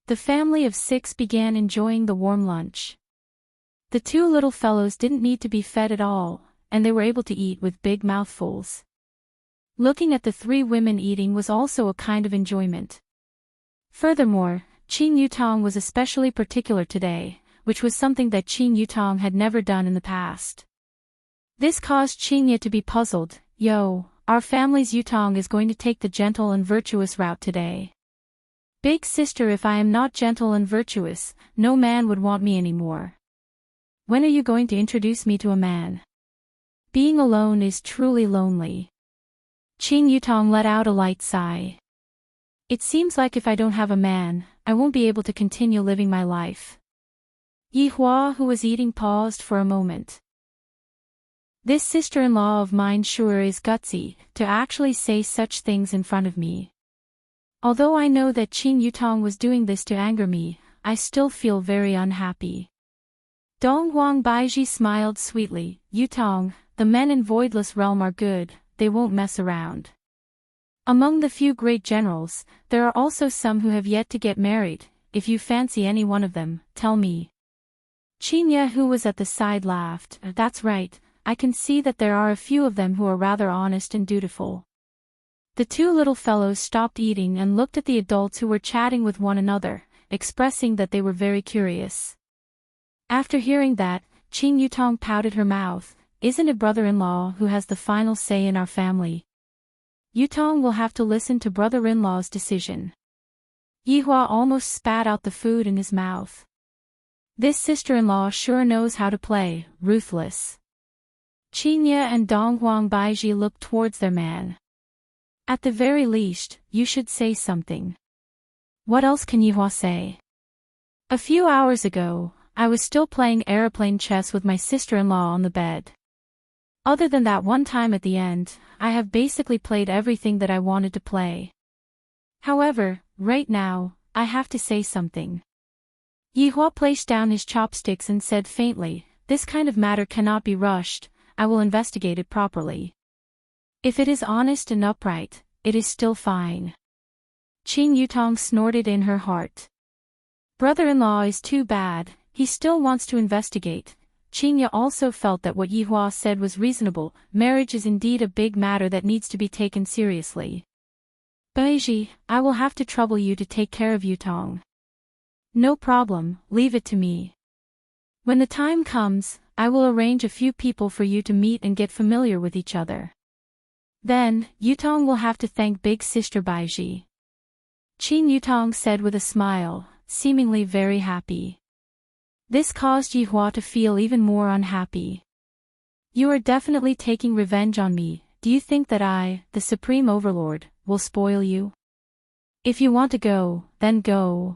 The family of 6 began enjoying the warm lunch. The two little fellows didn't need to be fed at all, and they were able to eat with big mouthfuls. Looking at the 3 women eating was also a kind of enjoyment. Furthermore, Qin Yutong was especially particular today, which was something that Qin Yutong had never done in the past. This caused Qin Ye to be puzzled. Our family's Yutong is going to take the gentle and virtuous route today. Big sister, if I am not gentle and virtuous, no man would want me anymore. When are you going to introduce me to a man? Being alone is truly lonely. Qin Yutong let out a light sigh. It seems like if I don't have a man, I won't be able to continue living my life. Yihua, who was eating, paused for a moment. This sister-in-law of mine sure is gutsy, to actually say such things in front of me. Although I know that Qin Yutong was doing this to anger me, I still feel very unhappy. Donghuang Baiji smiled sweetly. Yutong, the men in Voidless Realm are good, they won't mess around. Among the few great generals, there are also some who have yet to get married. If you fancy any one of them, tell me. Qin Ye, who was at the side, laughed. That's right, I can see that there are a few of them who are rather honest and dutiful. The two little fellows stopped eating and looked at the adults who were chatting with one another, expressing that they were very curious. After hearing that, Qin Yutong pouted her mouth. Isn't it brother-in-law who has the final say in our family? Yutong will have to listen to brother-in-law's decision. Yihua almost spat out the food in his mouth. This sister-in-law sure knows how to play, ruthless. Qin Ye and Donghuang Baiji looked towards their man. At the very least, you should say something. What else can Yihua say? A few hours ago, I was still playing aeroplane chess with my sister-in-law on the bed. Other than that one time at the end, I have basically played everything that I wanted to play. However, right now, I have to say something. Yihua placed down his chopsticks and said faintly, this kind of matter cannot be rushed, I will investigate it properly. If it is honest and upright, it is still fine. Qin Yutong snorted in her heart. Brother-in-law is too bad, he still wants to investigate. Qin Ye also felt that what Yihua said was reasonable. Marriage is indeed a big matter that needs to be taken seriously. Baiji, I will have to trouble you to take care of Yutong. No problem, leave it to me. When the time comes, I will arrange a few people for you to meet and get familiar with each other. Then, Yutong will have to thank big sister Baiji. Qin Yutong said with a smile, seemingly very happy. This caused Yihua to feel even more unhappy. You are definitely taking revenge on me. Do you think that I, the Supreme Overlord, will spoil you? If you want to go, then go.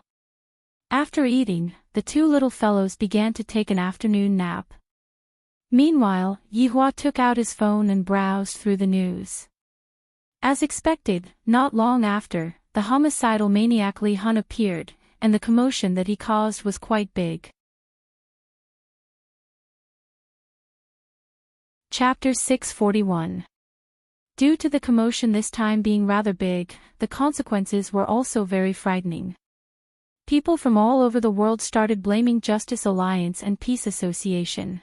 After eating, the two little fellows began to take an afternoon nap. Meanwhile, Yihua took out his phone and browsed through the news. As expected, not long after, the homicidal maniac Li Hun appeared, and the commotion that he caused was quite big. Chapter 641. Due to the commotion this time being rather big, the consequences were also very frightening. People from all over the world started blaming Justice Alliance and Peace Association.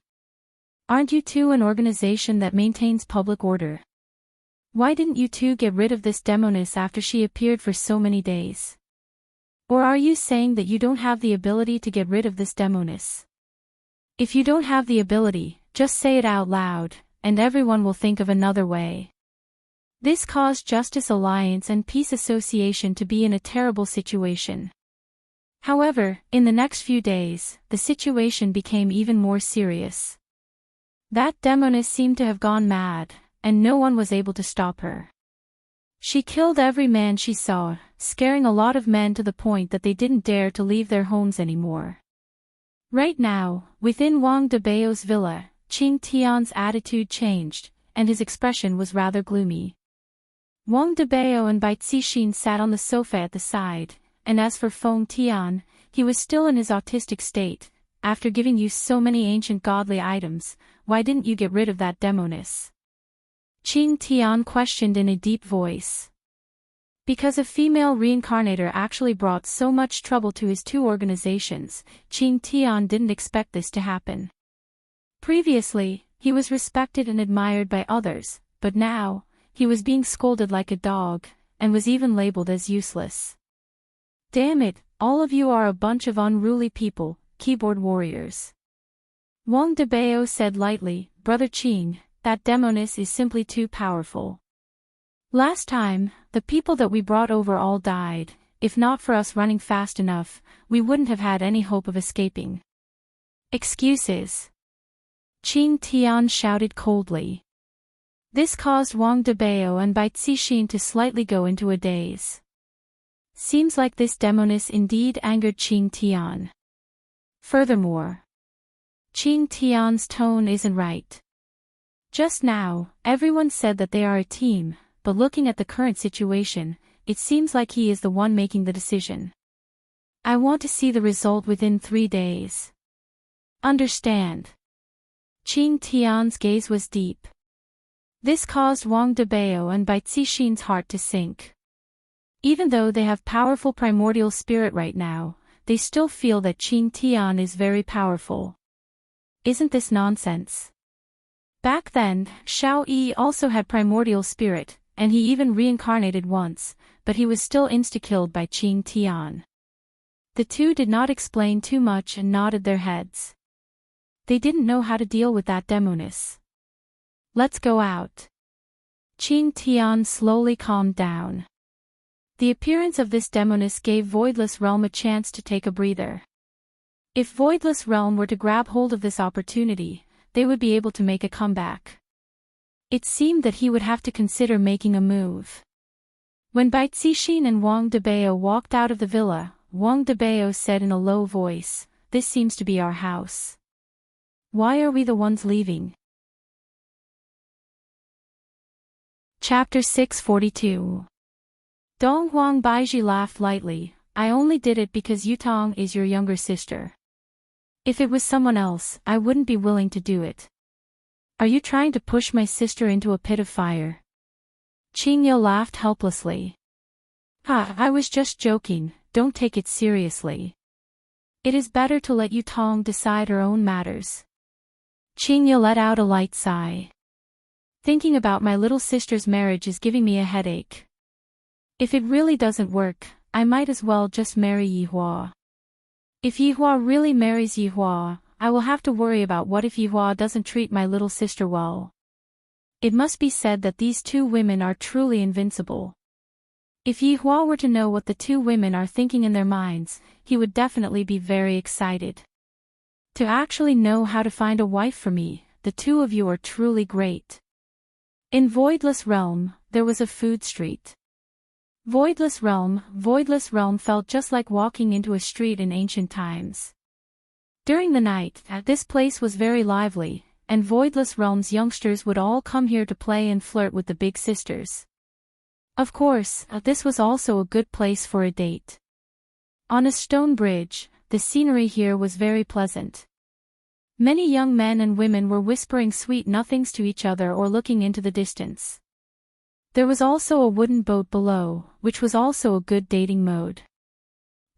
Aren't you two an organization that maintains public order? Why didn't you two get rid of this demoness after she appeared for so many days? Or are you saying that you don't have the ability to get rid of this demoness? If you don't have the ability, just say it out loud, and everyone will think of another way. This caused Justice Alliance and Peace Association to be in a terrible situation. However, in the next few days, the situation became even more serious. That demoness seemed to have gone mad, and no one was able to stop her. She killed every man she saw, scaring a lot of men to the point that they didn't dare to leave their homes anymore. Right now, within Wang Debao's villa, Qing Tian's attitude changed, and his expression was rather gloomy. Wang Debao and Bai Cixin sat on the sofa at the side, and as for Feng Tian, he was still in his autistic state. After giving you so many ancient godly items, why didn't you get rid of that demoness? Qing Tian questioned in a deep voice. Because a female reincarnator actually brought so much trouble to his two organizations, Qing Tian didn't expect this to happen. Previously, he was respected and admired by others, but now, he was being scolded like a dog, and was even labeled as useless. Damn it, all of you are a bunch of unruly people, keyboard warriors. Wang Debao said lightly, Brother Qing, that demoness is simply too powerful. Last time, the people that we brought over all died. If not for us running fast enough, we wouldn't have had any hope of escaping. Excuses. Qing Tian shouted coldly. This caused Wang Debao and Bai Cixin to slightly go into a daze. Seems like this demoness indeed angered Qing Tian. Furthermore, Qing Tian's tone isn't right. Just now, everyone said that they are a team, but looking at the current situation, it seems like he is the one making the decision. I want to see the result within 3 days. Understand? Qing Tian's gaze was deep. This caused Wang Debao and Bai Cixin's heart to sink. Even though they have powerful primordial spirit right now, they still feel that Qing Tian is very powerful. Isn't this nonsense? Back then, Xiao Yi also had primordial spirit, and he even reincarnated once, but he was still insta-killed by Qing Tian. The two did not explain too much and nodded their heads. They didn't know how to deal with that demoness. Let's go out. Qing Tian slowly calmed down. The appearance of this demoness gave Voidless Realm a chance to take a breather. If Voidless Realm were to grab hold of this opportunity, they would be able to make a comeback. It seemed that he would have to consider making a move. When Bai Cixin and Wang Debao walked out of the villa, Wang Debao said in a low voice, "This seems to be our house. Why are we the ones leaving?" Chapter 642. Dong Huang Baiji laughed lightly, "I only did it because Yutong is your younger sister. If it was someone else, I wouldn't be willing to do it. Are you trying to push my sister into a pit of fire?" Qingye laughed helplessly. I was just joking, don't take it seriously. It is better to let Yutong decide her own matters. Qingye let out a light sigh. Thinking about my little sister's marriage is giving me a headache. If it really doesn't work, I might as well just marry Yihua. If Yihua really marries Yihua, I will have to worry about what if Yihua doesn't treat my little sister well. It must be said that these two women are truly invincible. If Yi Hua were to know what the two women are thinking in their minds, he would definitely be very excited. To actually know how to find a wife for me, the two of you are truly great. In Voidless Realm, there was a food street. Voidless Realm felt just like walking into a street in ancient times. During the night, this place was very lively, and Voidless Realm's youngsters would all come here to play and flirt with the big sisters. Of course, this was also a good place for a date. On a stone bridge, the scenery here was very pleasant. Many young men and women were whispering sweet nothings to each other or looking into the distance. There was also a wooden boat below, which was also a good dating mode.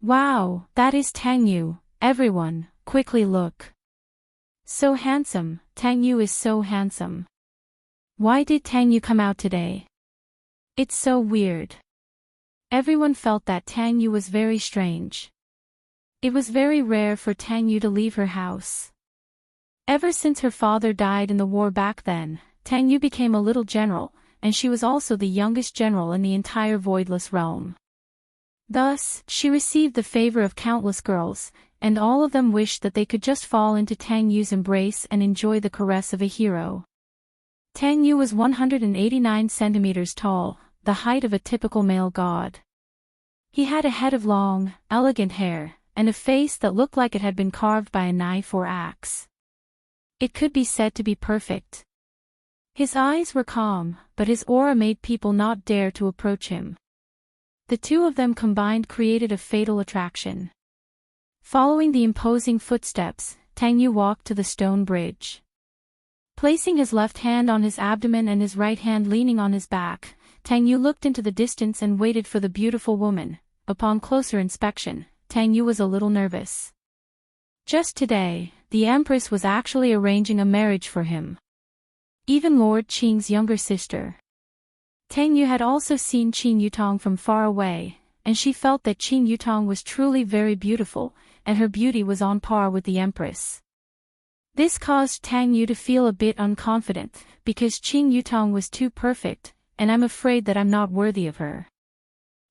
Wow, that is Tang Yu, everyone, quickly look. So handsome, Tang Yu is so handsome. Why did Tang Yu come out today? It's so weird. Everyone felt that Tang Yu was very strange. It was very rare for Tang Yu to leave her house. Ever since her father died in the war back then, Tang Yu became a little general, and she was also the youngest general in the entire Voidless Realm. Thus, she received the favor of countless girls, and all of them wished that they could just fall into Tang Yu's embrace and enjoy the caress of a hero. Tang Yu was 189 centimeters tall, the height of a typical male god. He had a head of long, elegant hair, and a face that looked like it had been carved by a knife or axe. It could be said to be perfect. His eyes were calm, but his aura made people not dare to approach him. The two of them combined created a fatal attraction. Following the imposing footsteps, Tang Yu walked to the stone bridge. Placing his left hand on his abdomen and his right hand leaning on his back, Tang Yu looked into the distance and waited for the beautiful woman. Upon closer inspection, Tang Yu was a little nervous. Just today, the Empress was actually arranging a marriage for him. Even Lord Qing's younger sister. Tang Yu had also seen Qing Yutong from far away, and she felt that Qing Yutong was truly very beautiful, and her beauty was on par with the Empress. This caused Tang Yu to feel a bit unconfident, because Qing Yutong was too perfect, and I'm afraid that I'm not worthy of her.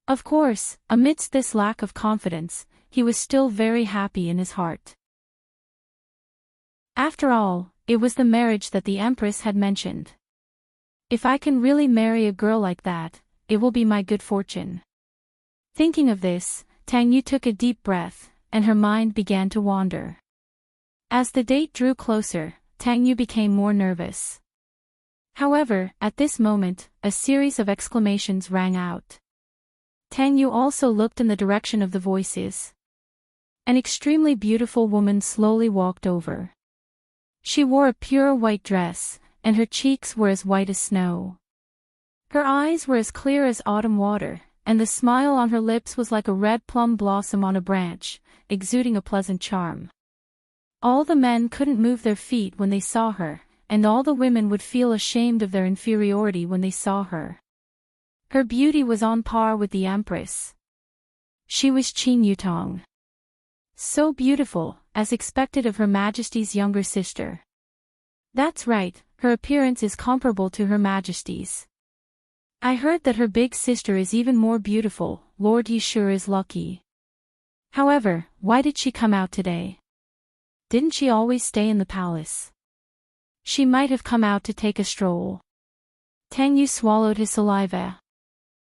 Of course, amidst this lack of confidence, he was still very happy in his heart. After all, it was the marriage that the Empress had mentioned. If I can really marry a girl like that, it will be my good fortune. Thinking of this, Tang Yu took a deep breath, and her mind began to wander. As the date drew closer, Tang Yu became more nervous. However, at this moment, a series of exclamations rang out. Tang Yu also looked in the direction of the voices. An extremely beautiful woman slowly walked over. She wore a pure white dress, and her cheeks were as white as snow. Her eyes were as clear as autumn water, and the smile on her lips was like a red plum blossom on a branch, exuding a pleasant charm. All the men couldn't move their feet when they saw her, and all the women would feel ashamed of their inferiority when they saw her. Her beauty was on par with the Empress. She was Qing Yutong. So beautiful, as expected of Her Majesty's younger sister. That's right, her appearance is comparable to Her Majesty's. I heard that her big sister is even more beautiful. Lord Yi sure is lucky. However, why did she come out today? Didn't she always stay in the palace? She might have come out to take a stroll. Tang Yu swallowed his saliva.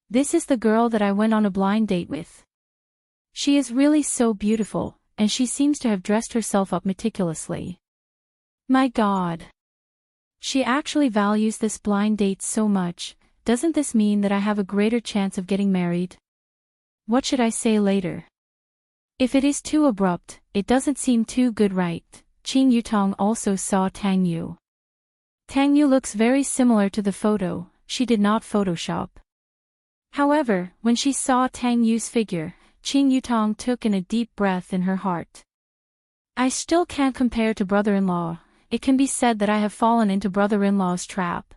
This is the girl that I went on a blind date with. She is really so beautiful, and she seems to have dressed herself up meticulously. My God! She actually values this blind date so much. Doesn't this mean that I have a greater chance of getting married? What should I say later? If it is too abrupt, it doesn't seem too good, right? Qing Yutong also saw Tang Yu. Tang Yu looks very similar to the photo. She did not Photoshop. However, when she saw Tang Yu's figure, Qing Yutong took in a deep breath in her heart. I still can't compare to brother-in-law. It can be said that I have fallen into brother-in-law's trap.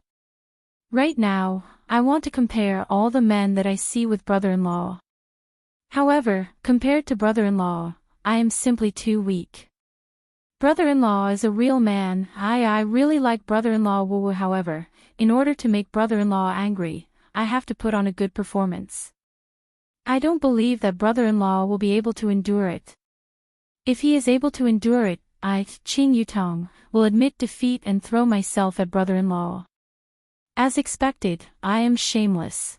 Right now, I want to compare all the men that I see with brother-in-law. However, compared to brother-in-law, I am simply too weak. Brother-in-law is a real man. I really like brother-in-law woo-woo. However, in order to make brother-in-law angry, I have to put on a good performance. I don't believe that brother-in-law will be able to endure it. If he is able to endure it, I, Qing Yutong, will admit defeat and throw myself at brother-in-law. As expected, I am shameless.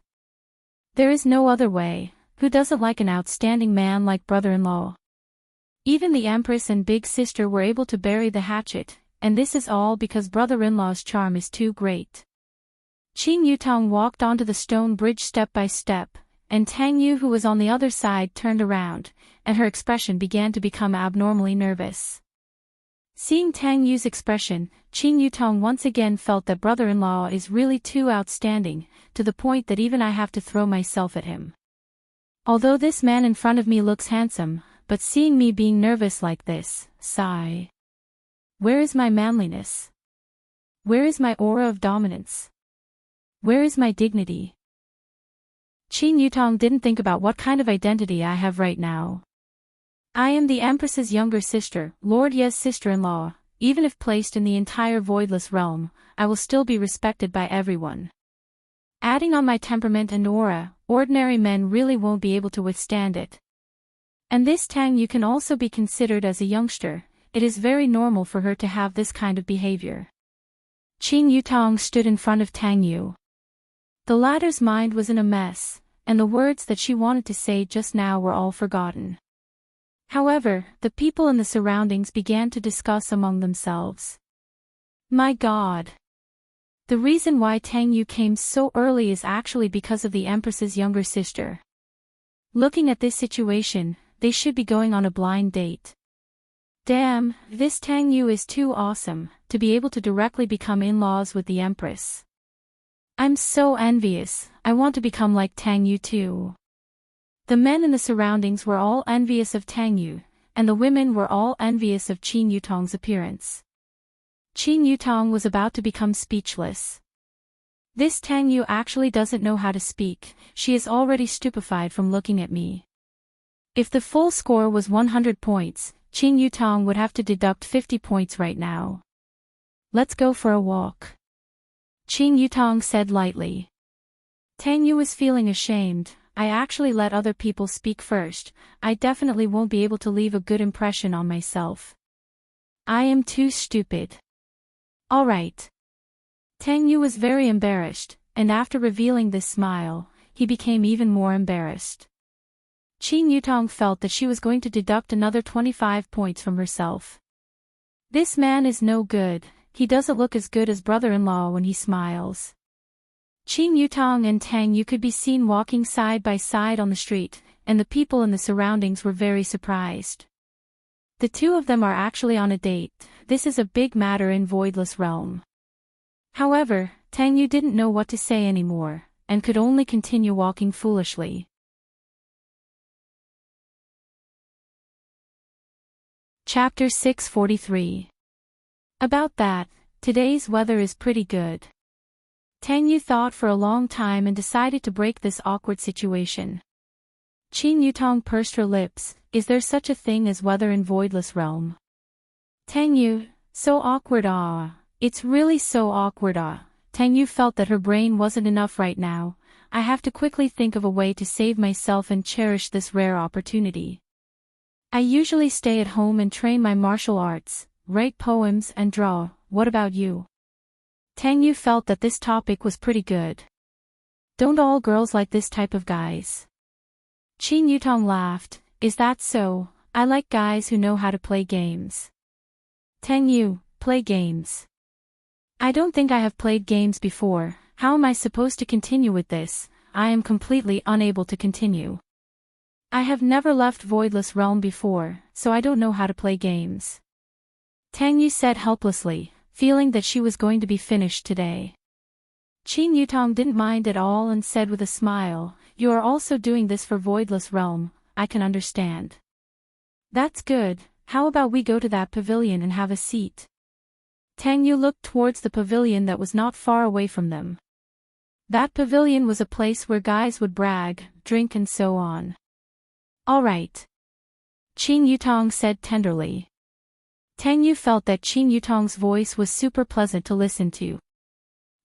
There is no other way. Who doesn't like an outstanding man like brother-in-law? Even the Empress and big sister were able to bury the hatchet, and this is all because brother-in-law's charm is too great. Qing Yutong walked onto the stone bridge step by step, and Tang Yu, who was on the other side, turned around, and her expression began to become abnormally nervous. Seeing Tang Yu's expression, Qing Yutong once again felt that brother-in-law is really too outstanding, to the point that even I have to throw myself at him. Although this man in front of me looks handsome, but seeing me being nervous like this, sigh. Where is my manliness? Where is my aura of dominance? Where is my dignity? Qing Yutong didn't think about what kind of identity I have right now. I am the Empress's younger sister, Lord Ye's sister-in-law. Even if placed in the entire voidless realm, I will still be respected by everyone. Adding on my temperament and aura, ordinary men really won't be able to withstand it. And this Tang Yu can also be considered as a youngster. It is very normal for her to have this kind of behavior. Qing Yutong stood in front of Tang Yu. The latter's mind was in a mess, and the words that she wanted to say just now were all forgotten. However, the people in the surroundings began to discuss among themselves. My God! The reason why Tang Yu came so early is actually because of the Empress's younger sister. Looking at this situation, they should be going on a blind date. Damn, this Tang Yu is too awesome, to be able to directly become in-laws with the Empress. I'm so envious. I want to become like Tang Yu too. The men in the surroundings were all envious of Tang Yu, and the women were all envious of Qing Yutong's appearance. Qing Yutong was about to become speechless. This Tang Yu actually doesn't know how to speak. She is already stupefied from looking at me. If the full score was 100 points, Qing Yutong would have to deduct 50 points right now. Let's go for a walk, Qing Yutong said lightly. Tang Yu was feeling ashamed. I actually let other people speak first. I definitely won't be able to leave a good impression on myself. I am too stupid. Alright. Tang Yu was very embarrassed, and after revealing this smile, he became even more embarrassed. Qing Yutong felt that she was going to deduct another 25 points from herself. This man is no good. He doesn't look as good as brother-in-law when he smiles. Qing Yutong and Tang Yu could be seen walking side by side on the street, and the people in the surroundings were very surprised. The two of them are actually on a date. This is a big matter in Voidless Realm. However, Tang Yu didn't know what to say anymore, and could only continue walking foolishly. Chapter 643. About that, today's weather is pretty good. Tang Yu thought for a long time and decided to break this awkward situation. Qing Yutong pursed her lips. Is there such a thing as weather in Voidless Realm? Tang Yu, so awkward it's really so awkward Tang Yu felt that her brain wasn't enough right now. I have to quickly think of a way to save myself and cherish this rare opportunity. I usually stay at home and train my martial arts, write poems and draw. What about you? Tang Yu felt that this topic was pretty good. Don't all girls like this type of guys? Qing Yutong laughed. Is that so? I like guys who know how to play games. Tang Yu, play games. I don't think I have played games before. How am I supposed to continue with this? I am completely unable to continue. I have never left Voidless Realm before, so I don't know how to play games. Tang Yu said helplessly, feeling that she was going to be finished today. Qing Yutong didn't mind at all and said with a smile, you are also doing this for Voidless Realm, I can understand. That's good. How about we go to that pavilion and have a seat? Tang Yu looked towards the pavilion that was not far away from them. That pavilion was a place where guys would brag, drink and so on. Alright. Qing Yutong said tenderly. Tang Yu felt that Qing Yutong's voice was super pleasant to listen to.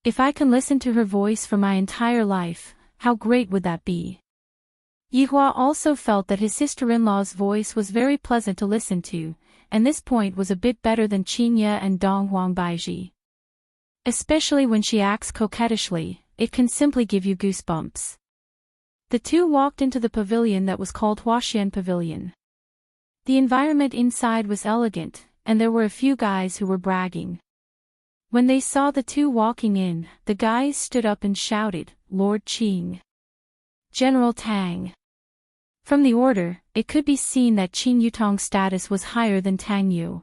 If I can listen to her voice for my entire life, how great would that be? Yihua also felt that his sister-in-law's voice was very pleasant to listen to, and this point was a bit better than Qingye and Dong Huangbaiji. Especially when she acts coquettishly, it can simply give you goosebumps. The two walked into the pavilion that was called Huaxian Pavilion. The environment inside was elegant, and there were a few guys who were bragging. When they saw the two walking in, the guys stood up and shouted, "Lord Qing! General Tang!" From the order, it could be seen that Qin Yutong's status was higher than Tang Yu.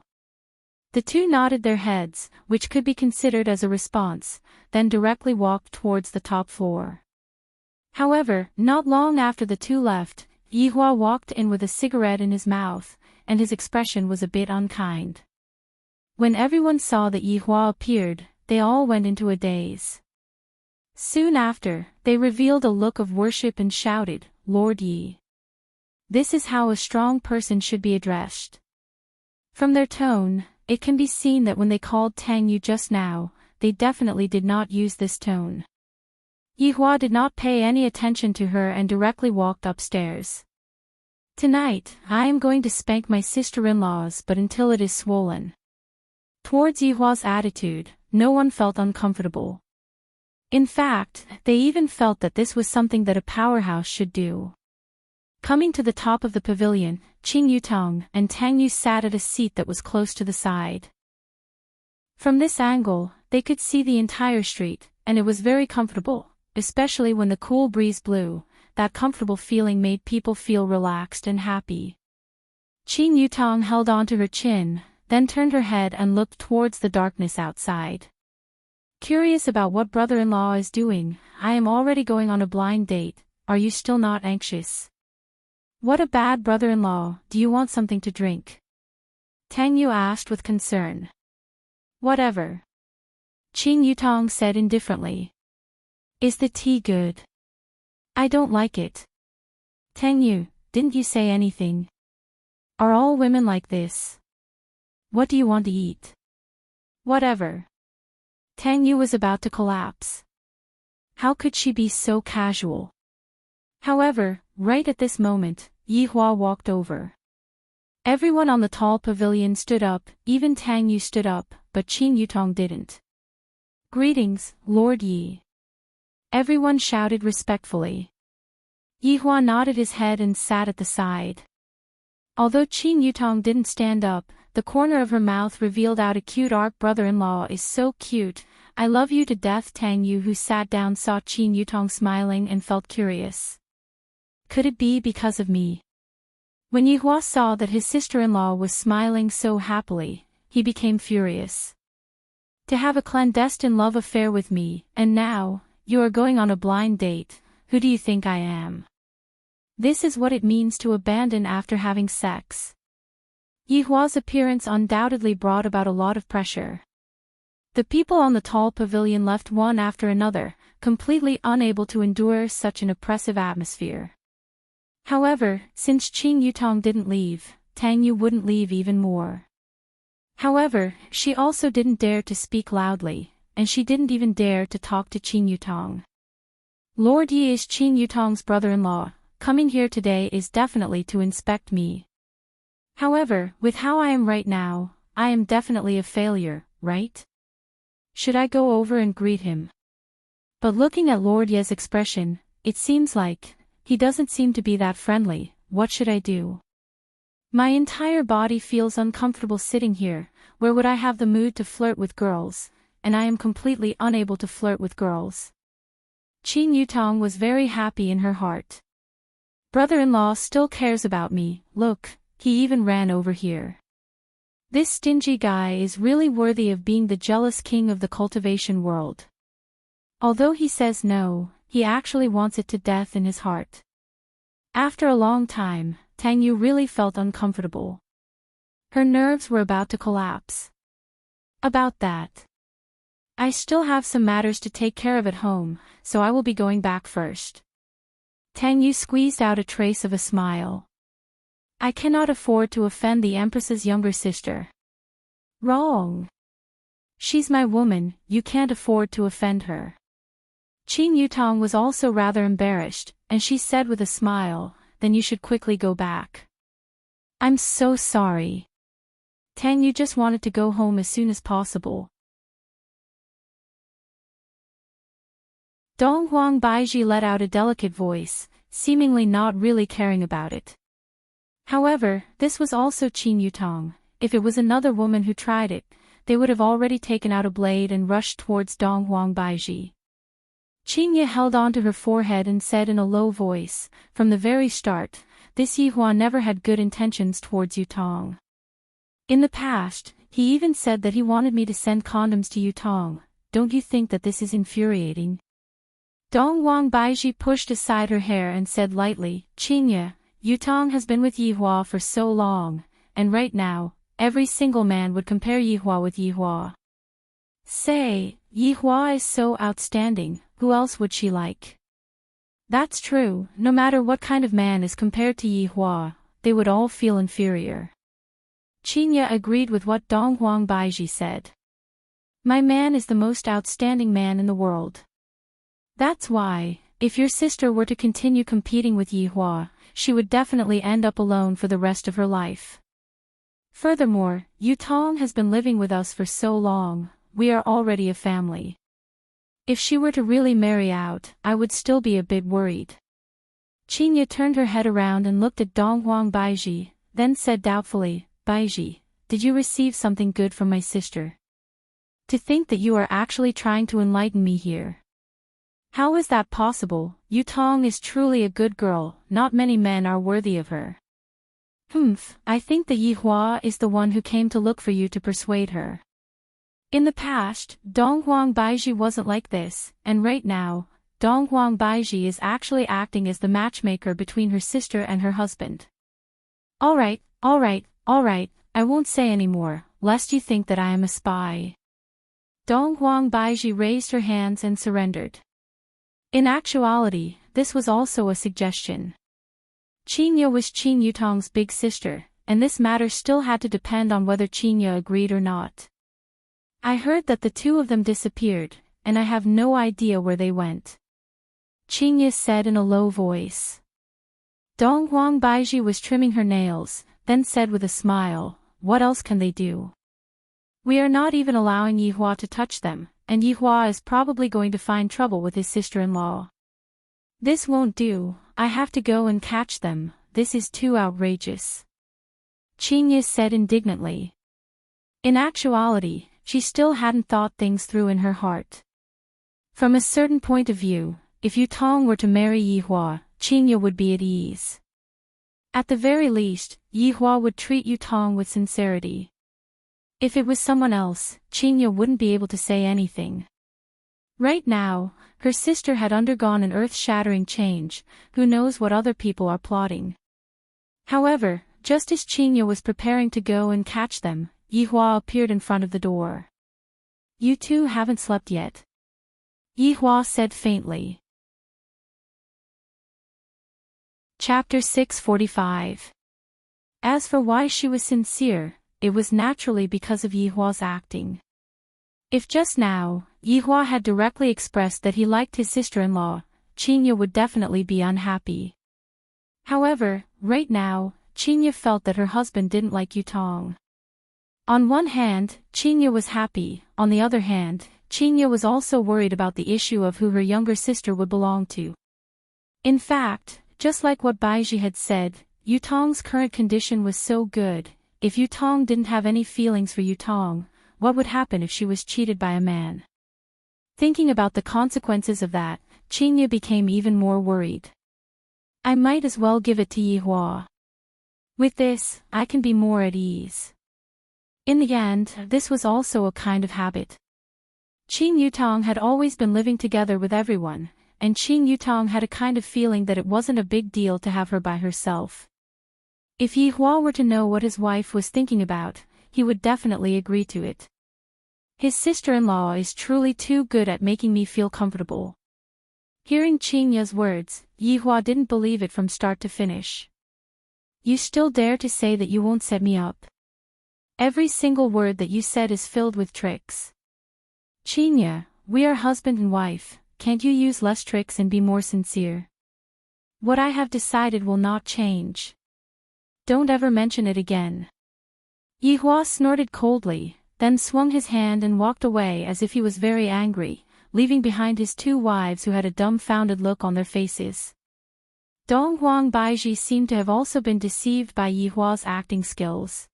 The two nodded their heads, which could be considered as a response, then directly walked towards the top floor. However, not long after the two left, Yihua walked in with a cigarette in his mouth, and his expression was a bit unkind. When everyone saw that Yihua appeared, they all went into a daze. Soon after, they revealed a look of worship and shouted, "Lord Yi! This is how a strong person should be addressed." From their tone, it can be seen that when they called Tang Yu just now, they definitely did not use this tone. Yihua did not pay any attention to her and directly walked upstairs. "Tonight, I am going to spank my sister-in-laws, but until it is swollen." Towards Yihua's attitude, no one felt uncomfortable. In fact, they even felt that this was something that a powerhouse should do. Coming to the top of the pavilion, Qing Yutong and Tang Yu sat at a seat that was close to the side. From this angle, they could see the entire street, and it was very comfortable, especially when the cool breeze blew. That comfortable feeling made people feel relaxed and happy. Qing Yutong held onto her chin, then turned her head and looked towards the darkness outside. "Curious about what brother-in-law is doing. I am already going on a blind date. Are you still not anxious?" "What a bad brother-in-law. Do you want something to drink?" Tang Yu asked with concern. "Whatever," Qing Yutong said indifferently. "Is the tea good?" "I don't like it." "Tang Yu, didn't you say anything? Are all women like this? What do you want to eat?" "Whatever." Tang Yu was about to collapse. How could she be so casual? However, right at this moment, Yihua walked over. Everyone on the tall pavilion stood up, even Tang Yu stood up, but Qing Yutong didn't. "Greetings, Lord Yi." Everyone shouted respectfully. Yihua nodded his head and sat at the side. Although Qing Yutong didn't stand up, the corner of her mouth revealed out a cute arc. "Brother-in-law is so cute, I love you to death." Tang Yu, who sat down, saw Qing Yutong smiling and felt curious. Could it be because of me? When Yihua saw that his sister-in-law was smiling so happily, he became furious. "To have a clandestine love affair with me, and now, you are going on a blind date. Who do you think I am? This is what it means to abandon after having sex." Yihua's appearance undoubtedly brought about a lot of pressure. The people on the tall pavilion left one after another, completely unable to endure such an oppressive atmosphere. However, since Qing Yutong didn't leave, Tang Yu wouldn't leave even more. However, she also didn't dare to speak loudly, and she didn't even dare to talk to Qing Yutong. "Lord Yi is Qing Yutong's brother-in-law. Coming here today is definitely to inspect me. However, with how I am right now, I am definitely a failure, right? Should I go over and greet him?" But looking at Lord Ye's expression, it seems like he doesn't seem to be that friendly. What should I do? My entire body feels uncomfortable sitting here. Where would I have the mood to flirt with girls, and I am completely unable to flirt with girls. Qing Yutong was very happy in her heart. Brother-in-law still cares about me. Look, he even ran over here. This stingy guy is really worthy of being the jealous king of the cultivation world. Although he says no, he actually wants it to death in his heart. After a long time, Tang Yu really felt uncomfortable. Her nerves were about to collapse. About that. I still have some matters to take care of at home, so I will be going back first. Tang Yu squeezed out a trace of a smile. I cannot afford to offend the Empress's younger sister. Wrong. She's my woman, you can't afford to offend her. Qing Yutong was also rather embarrassed, and she said with a smile, then you should quickly go back. I'm so sorry. Tang, you just wanted to go home as soon as possible. Dong Huang Baiji let out a delicate voice, seemingly not really caring about it. However, this was also Qin Yutong. If it was another woman who tried it, they would have already taken out a blade and rushed towards Dong Huang Baiji. Qin Ye held onto her forehead and said in a low voice, "From the very start, this Yihua never had good intentions towards Yutong. In the past, he even said that he wanted me to send condoms to Yutong. Don't you think that this is infuriating?" Dong Huang Baiji pushed aside her hair and said lightly, "Qin Ye, Yutong has been with Yihua for so long, and right now, every single man would compare Yihua with Yihua. Say, Yihua is so outstanding, who else would she like?" That's true, no matter what kind of man is compared to Yihua, they would all feel inferior. Qin Ye agreed with what Dong Huang Baiji said. My man is the most outstanding man in the world. That's why, if your sister were to continue competing with Yihua, she would definitely end up alone for the rest of her life. Furthermore, Yutong has been living with us for so long, we are already a family. If she were to really marry out, I would still be a bit worried. Qin Ye turned her head around and looked at Dong Huang Baiji, then said doubtfully, "Baiji, did you receive something good from my sister? To think that you are actually trying to enlighten me here. How is that possible? Yutong is truly a good girl, not many men are worthy of her." I think that Yihua is the one who came to look for you to persuade her. In the past, Dong Huang Baiji wasn't like this, and right now, Dong Huang Baiji is actually acting as the matchmaker between her sister and her husband. Alright, I won't say any more, lest you think that I am a spy. Dong Huang Baiji raised her hands and surrendered. In actuality, this was also a suggestion. Qin Ye was Qin Yutong's big sister, and this matter still had to depend on whether Qin Ye agreed or not. I heard that the two of them disappeared, and I have no idea where they went. Qin Ye said in a low voice. Dong Huang Baiji was trimming her nails, then said with a smile, "What else can they do? We are not even allowing Yihua to touch them, and Yihua is probably going to find trouble with his sister-in-law. This won't do, I have to go and catch them, this is too outrageous." Qin Ye said indignantly. In actuality, she still hadn't thought things through in her heart. From a certain point of view, if Yutong were to marry Yihua, Qin Ye would be at ease. At the very least, Yihua would treat Yutong with sincerity. If it was someone else, Qin Ye wouldn't be able to say anything. Right now, her sister had undergone an earth-shattering change, who knows what other people are plotting. However, just as Qin Ye was preparing to go and catch them, Yihua appeared in front of the door. "You two haven't slept yet?" Yihua said faintly. Chapter 645. As for why she was sincere, it was naturally because of Yihua's acting. If just now, Yihua had directly expressed that he liked his sister-in-law, Qin Ye would definitely be unhappy. However, right now, Qin Ye felt that her husband didn't like Yutong. On one hand, Qin Ye was happy, on the other hand, Qin Ye was also worried about the issue of who her younger sister would belong to. In fact, just like what Baiji had said, Yutong's current condition was so good. If Yutong didn't have any feelings for Yutong, what would happen if she was cheated by a man? Thinking about the consequences of that, Qin Ye became even more worried. I might as well give it to Yihua. With this, I can be more at ease. In the end, this was also a kind of habit. Qin Yutong had always been living together with everyone, and Qin Yutong had a kind of feeling that it wasn't a big deal to have her by herself. If Yihua were to know what his wife was thinking about, he would definitely agree to it. His sister-in-law is truly too good at making me feel comfortable. Hearing Qin Ye's words, Yihua didn't believe it from start to finish. You still dare to say that you won't set me up? Every single word that you said is filled with tricks. Qin Ye, we are husband and wife, can't you use less tricks and be more sincere? What I have decided will not change. Don't ever mention it again. Yihua snorted coldly, then swung his hand and walked away as if he was very angry, leaving behind his two wives who had a dumbfounded look on their faces. Donghuang Baiji seemed to have also been deceived by Yihua's acting skills.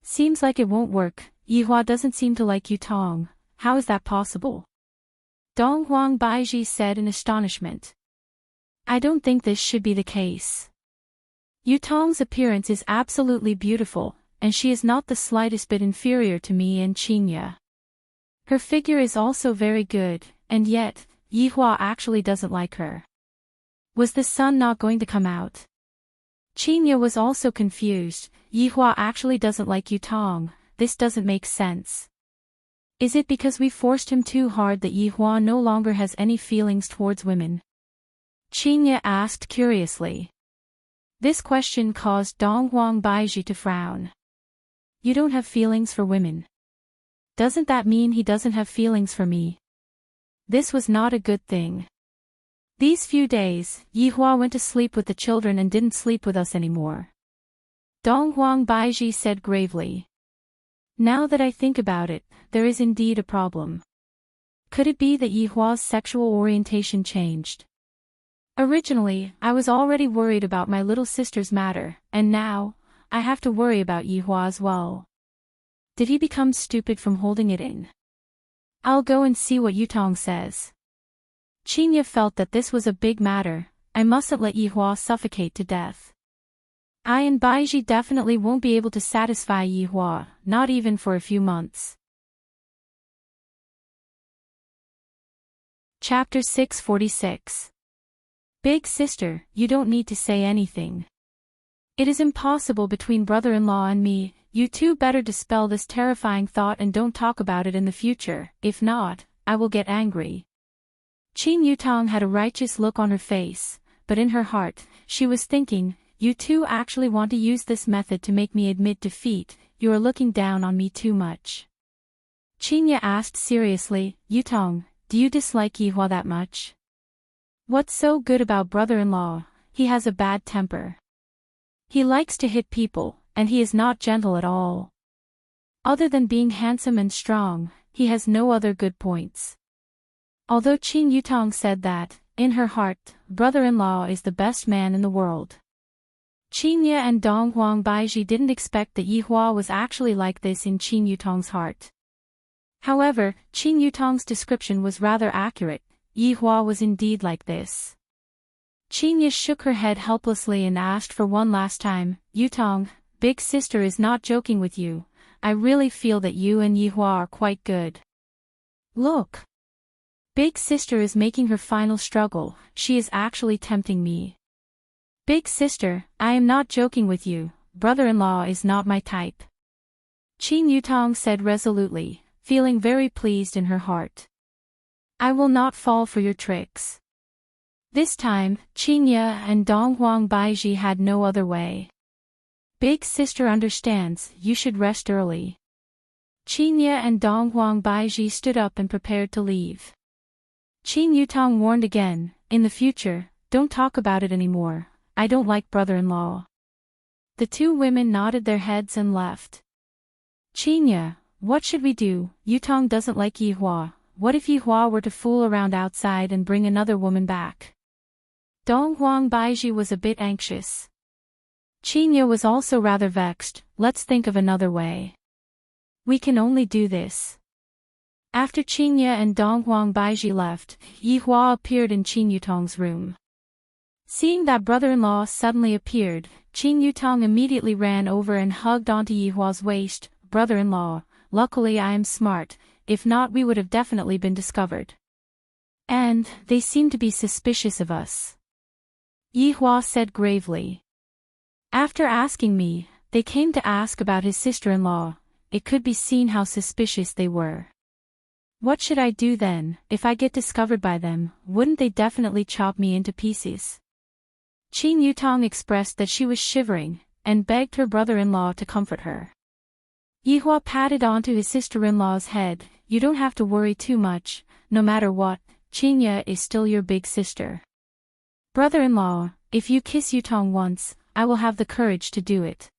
Seems like it won't work. Yihua doesn't seem to like Yutong. How is that possible? Donghuang Baiji said in astonishment. I don't think this should be the case. Yutong's appearance is absolutely beautiful, and she is not the slightest bit inferior to me and Qinya. Her figure is also very good, and yet, Yihua actually doesn't like her. Was the sun not going to come out? Qinya was also confused. Yihua actually doesn't like Yutong. This doesn't make sense. Is it because we forced him too hard that Yihua no longer has any feelings towards women? Qinya asked curiously. This question caused Donghuang Baiji to frown. You don't have feelings for women. Doesn't that mean he doesn't have feelings for me? This was not a good thing. These few days, Yihua went to sleep with the children and didn't sleep with us anymore. Donghuang Baiji said gravely. Now that I think about it, there is indeed a problem. Could it be that Yihua's sexual orientation changed? Originally, I was already worried about my little sister's matter, and now, I have to worry about Yihua as well. Did he become stupid from holding it in? I'll go and see what Yutong says. Qinya felt that this was a big matter. I mustn't let Yihua suffocate to death. I and Baiji definitely won't be able to satisfy Yihua, not even for a few months. Chapter 646. Big sister, you don't need to say anything. It is impossible between brother-in-law and me. You two better dispel this terrifying thought and don't talk about it in the future. If not, I will get angry. Qin Yutong had a righteous look on her face, but in her heart, she was thinking, you two actually want to use this method to make me admit defeat. You are looking down on me too much. Qinya asked seriously, Yutong, do you dislike Yihua that much? What's so good about brother-in-law? He has a bad temper. He likes to hit people, and he is not gentle at all. Other than being handsome and strong, he has no other good points. Although Qin Yutong said that, in her heart, brother-in-law is the best man in the world. Qinya and Donghuang Baiji didn't expect that Yihua was actually like this in Qin Yutong's heart. However, Qin Yutong's description was rather accurate. Yihua was indeed like this. Qinya shook her head helplessly and asked for one last time, Yutong, big sister is not joking with you. I really feel that you and Yihua are quite good. Look. Big sister is making her final struggle. She is actually tempting me. Big sister, I am not joking with you. Brother-in-law is not my type. Qin Yutong said resolutely, feeling very pleased in her heart. I will not fall for your tricks. This time, Qinya and Donghuang Baiji had no other way. Big sister understands, you should rest early. Qinya and Donghuang Baiji stood up and prepared to leave. Qin Yutong warned again, in the future, don't talk about it anymore. I don't like brother-in-law. The two women nodded their heads and left. Qinya, what should we do? Yutong doesn't like Yihua. What if Yihua were to fool around outside and bring another woman back? Donghuang Baiji was a bit anxious. Qinya was also rather vexed. Let's think of another way. We can only do this. After Qinya and Donghuang Baiji left, Yihua appeared in Qin Yutong's room. Seeing that brother-in-law suddenly appeared, Qin Yutong immediately ran over and hugged onto Yihua's waist. Brother-in-law, luckily I am smart, if not we would have definitely been discovered. And, they seem to be suspicious of us. Yihua said gravely. After asking me, they came to ask about his sister-in-law. It could be seen how suspicious they were. What should I do then? If I get discovered by them, wouldn't they definitely chop me into pieces? Qin Yutong expressed that she was shivering, and begged her brother-in-law to comfort her. Yihua patted onto his sister-in-law's head. You don't have to worry too much. No matter what, Qinya is still your big sister. Brother-in-law, if you kiss Yutong once, I will have the courage to do it.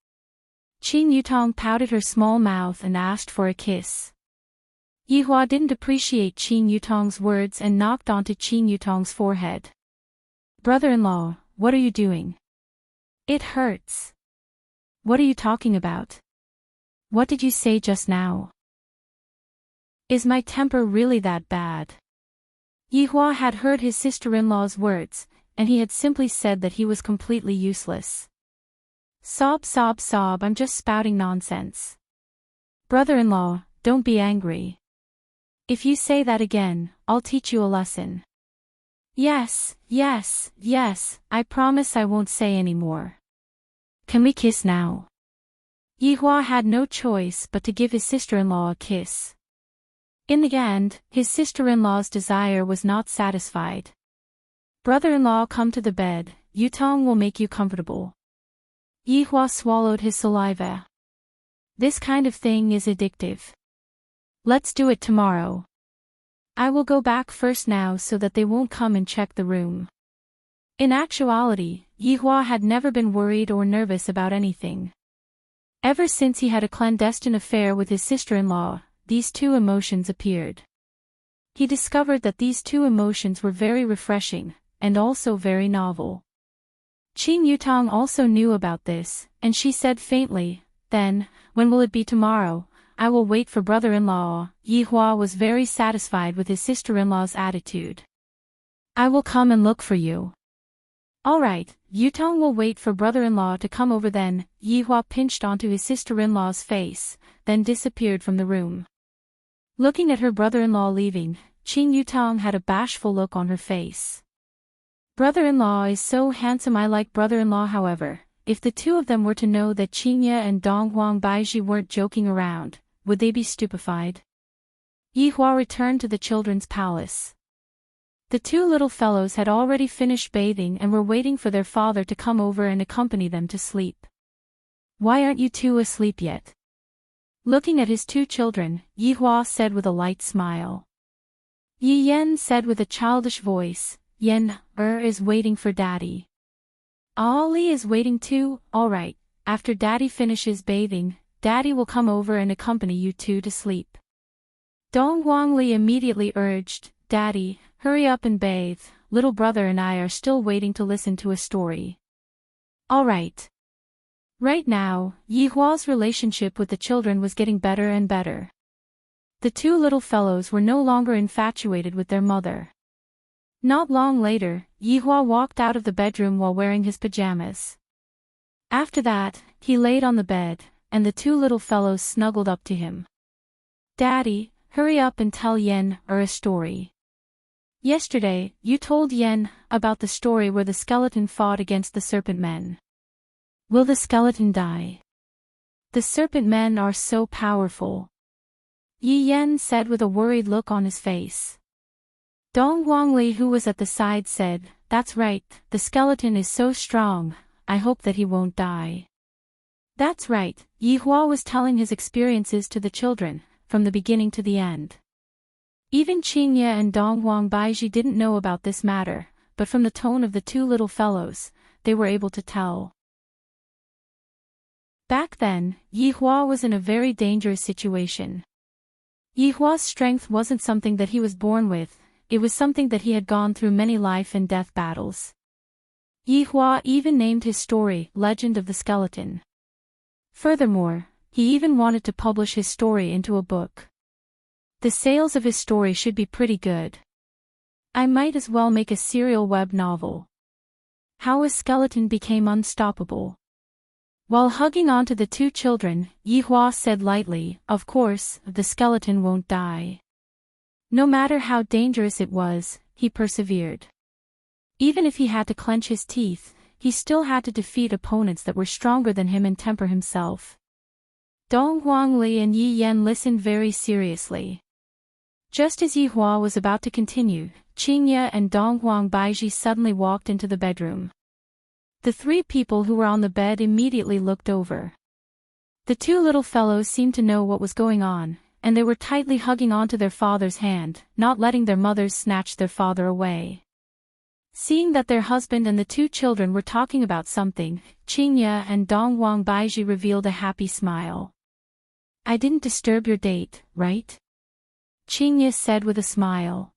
Qin Yutong pouted her small mouth and asked for a kiss. Yihua didn't appreciate Qin Yutong's words and knocked onto Qin Yutong's forehead. Brother-in-law, what are you doing? It hurts. What are you talking about? What did you say just now? Is my temper really that bad? Yihua had heard his sister-in-law's words, and he had simply said that he was completely useless. Sob, sob, sob, I'm just spouting nonsense. Brother-in-law, don't be angry. If you say that again, I'll teach you a lesson. Yes, yes, yes, I promise I won't say any more. Can we kiss now? Yihua had no choice but to give his sister-in-law a kiss. In the end, his sister-in-law's desire was not satisfied. Brother-in-law, come to the bed, Yutong will make you comfortable. Yihua swallowed his saliva. This kind of thing is addictive. Let's do it tomorrow. I will go back first now so that they won't come and check the room. In actuality, Yihua had never been worried or nervous about anything. Ever since he had a clandestine affair with his sister-in-law, these two emotions appeared. He discovered that these two emotions were very refreshing, and also very novel. Qin Yutong also knew about this, and she said faintly, then, when will it be tomorrow? I will wait for brother-in-law. Yihua was very satisfied with his sister-in-law's attitude. I will come and look for you. All right, Yutong will wait for brother-in-law to come over then. Yihua pinched onto his sister-in-law's face, then disappeared from the room. Looking at her brother-in-law leaving, Qin Yutong had a bashful look on her face. Brother-in-law is so handsome. I like brother-in-law. However, if the two of them were to know that Qingye and Donghuang Baizhi weren't joking around, would they be stupefied? Yihua returned to the children's palace. The two little fellows had already finished bathing and were waiting for their father to come over and accompany them to sleep. Why aren't you two asleep yet? Looking at his two children, Yihua said with a light smile. Yi Yan said with a childish voice, Yen, is waiting for daddy. Ali is waiting too. All right, after daddy finishes bathing, daddy will come over and accompany you two to sleep. Dong Huangli immediately urged, Daddy, hurry up and bathe, little brother and I are still waiting to listen to a story. All right. Right now, Yihua's relationship with the children was getting better and better. The two little fellows were no longer infatuated with their mother. Not long later, Yihua walked out of the bedroom while wearing his pajamas. After that, he laid on the bed, and the two little fellows snuggled up to him. Daddy, hurry up and tell Yen a story. Yesterday, you told Yen about the story where the skeleton fought against the serpent men. Will the skeleton die? The serpent men are so powerful. Yi Yen said with a worried look on his face. Dong Huangli, who was at the side, said, That's right, the skeleton is so strong, I hope that he won't die. That's right, Yihua was telling his experiences to the children, from the beginning to the end. Even Qingye and Donghuang Baizhi didn't know about this matter, but from the tone of the two little fellows, they were able to tell. Back then, Yihua was in a very dangerous situation. Yihua's strength wasn't something that he was born with, it was something that he had gone through many life and death battles. Yihua even named his story, Legend of the Skeleton. Furthermore, he even wanted to publish his story into a book. The sales of his story should be pretty good. I might as well make a serial web novel. How a Skeleton Became Unstoppable. While hugging onto the two children, Yihua said lightly, Of course, the skeleton won't die. No matter how dangerous it was, he persevered. Even if he had to clench his teeth, he still had to defeat opponents that were stronger than him and temper himself. Dong Huangli and Yi Yan listened very seriously. Just as Yihua was about to continue, Qingye and Donghuang Baizhi suddenly walked into the bedroom. The three people who were on the bed immediately looked over. The two little fellows seemed to know what was going on, and they were tightly hugging onto their father's hand, not letting their mothers snatch their father away. Seeing that their husband and the two children were talking about something, Qingye and Dongwang Baiji revealed a happy smile. "I didn't disturb your date, right?" Qingye said with a smile.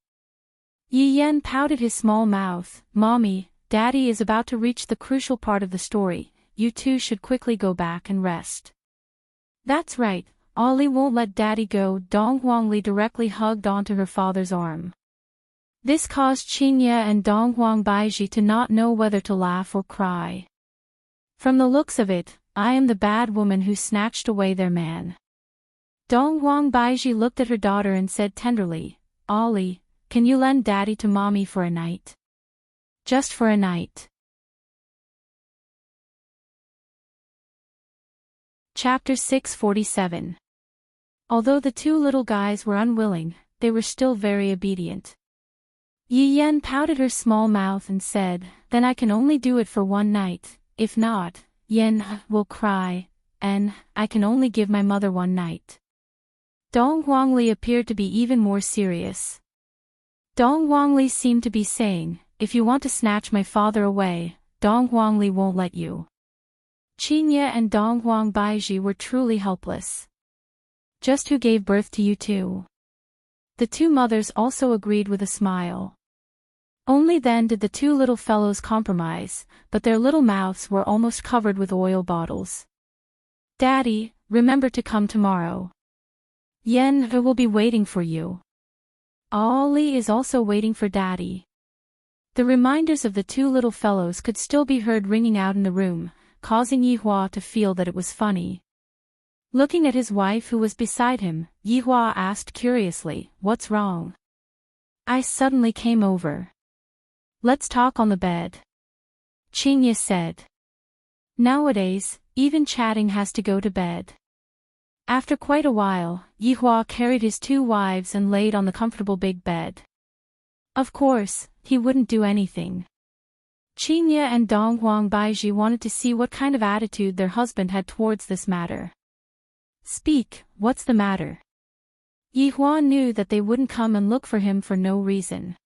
Yi Yan pouted his small mouth. "Mommy, Daddy is about to reach the crucial part of the story. You two should quickly go back and rest." "That's right, Ollie won't let Daddy go." Dongwang Li directly hugged onto her father's arm. This caused Qingye and Dongwang Baiji to not know whether to laugh or cry. "From the looks of it, I am the bad woman who snatched away their man." Dongwang Baiji looked at her daughter and said tenderly, "Ollie, can you lend Daddy to Mommy for a night? Just for a night." Chapter 647. Although the two little guys were unwilling, they were still very obedient. Yi Yan pouted her small mouth and said, "Then I can only do it for one night. If not, Yen will cry, and I can only give my mother one night." Dong Huangli appeared to be even more serious. Dong Huangli seemed to be saying, "If you want to snatch my father away, Dong Huangli won't let you." Qingye and Dong Huang Baiji were truly helpless. "Just who gave birth to you two?" The two mothers also agreed with a smile. Only then did the two little fellows compromise, but their little mouths were almost covered with oil bottles. "Daddy, remember to come tomorrow. Yen will be waiting for you. Ollie is also waiting for Daddy." The reminders of the two little fellows could still be heard ringing out in the room, causing Yi Hua to feel that it was funny. Looking at his wife who was beside him, Yi Hua asked curiously, "What's wrong?" "I suddenly came over. Let's talk on the bed," Qingye said. Nowadays, even chatting has to go to bed. After quite a while, Yi Hua carried his two wives and laid on the comfortable big bed. Of course, he wouldn't do anything. Qingye and Dong Huang Baiji wanted to see what kind of attitude their husband had towards this matter. "Speak, what's the matter?" Yi Hua knew that they wouldn't come and look for him for no reason.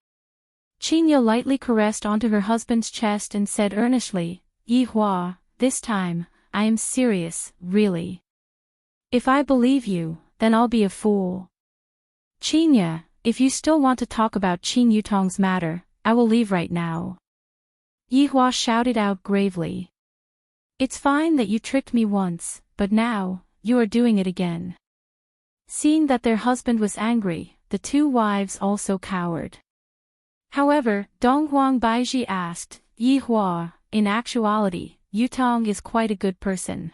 Qingye lightly caressed onto her husband's chest and said earnestly, "Yi Hua, this time, I am serious, really. If I believe you, then I'll be a fool. Qingye, if you still want to talk about Qing Yutong's matter, I will leave right now." Yi Hua shouted out gravely. "It's fine that you tricked me once, but now, you are doing it again." Seeing that their husband was angry, the two wives also cowered. However, Dong Huang Baiji asked, "Yi Hua, in actuality, Yutong is quite a good person.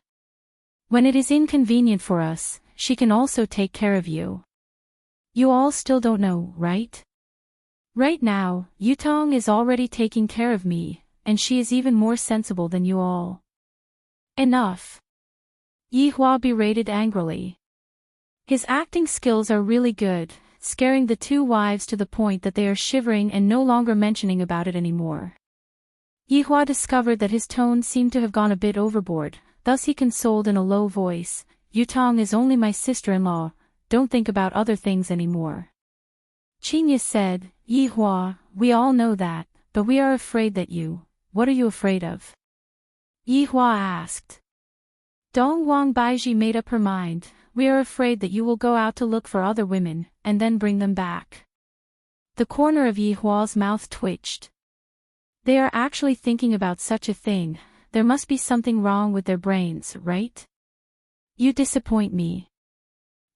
When it is inconvenient for us, she can also take care of you. You all still don't know, right? Right now, Yutong is already taking care of me, and she is even more sensible than you all." "Enough!" Yi Hua berated angrily. His acting skills are really good, scaring the two wives to the point that they are shivering and no longer mentioning about it anymore. Yi Hua discovered that his tone seemed to have gone a bit overboard, thus he consoled in a low voice, "Yutong is only my sister-in-law, don't think about other things anymore." Qingye said, "Yi Hua, we all know that, but we are afraid that you, what are you afraid of?" Yi Hua asked. Dong Huang Baiji made up her mind, "We are afraid that you will go out to look for other women, and then bring them back." The corner of Yi Hua's mouth twitched. They are actually thinking about such a thing, there must be something wrong with their brains, right? You disappoint me.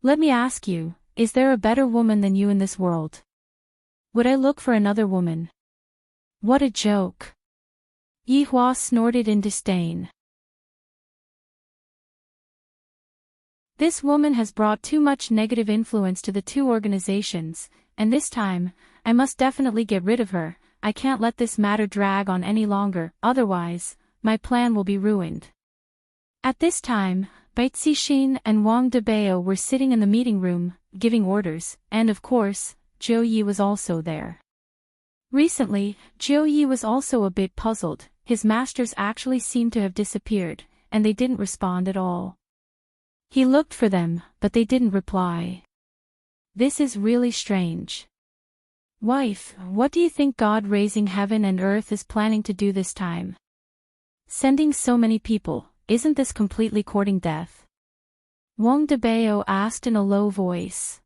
Let me ask you, is there a better woman than you in this world? Would I look for another woman? What a joke. Yi Hua snorted in disdain. This woman has brought too much negative influence to the two organizations, and this time, I must definitely get rid of her. I can't let this matter drag on any longer, otherwise, my plan will be ruined. At this time, Bai Cixin and Wang Debao were sitting in the meeting room, giving orders, and of course, Zhou Yi was also there. Recently, Zhou Yi was also a bit puzzled. His masters actually seemed to have disappeared, and they didn't respond at all. He looked for them, but they didn't reply. This is really strange. Wife, what do you think God raising heaven and earth is planning to do this time? Sending so many people, isn't this completely courting death? Wang Debao asked in a low voice.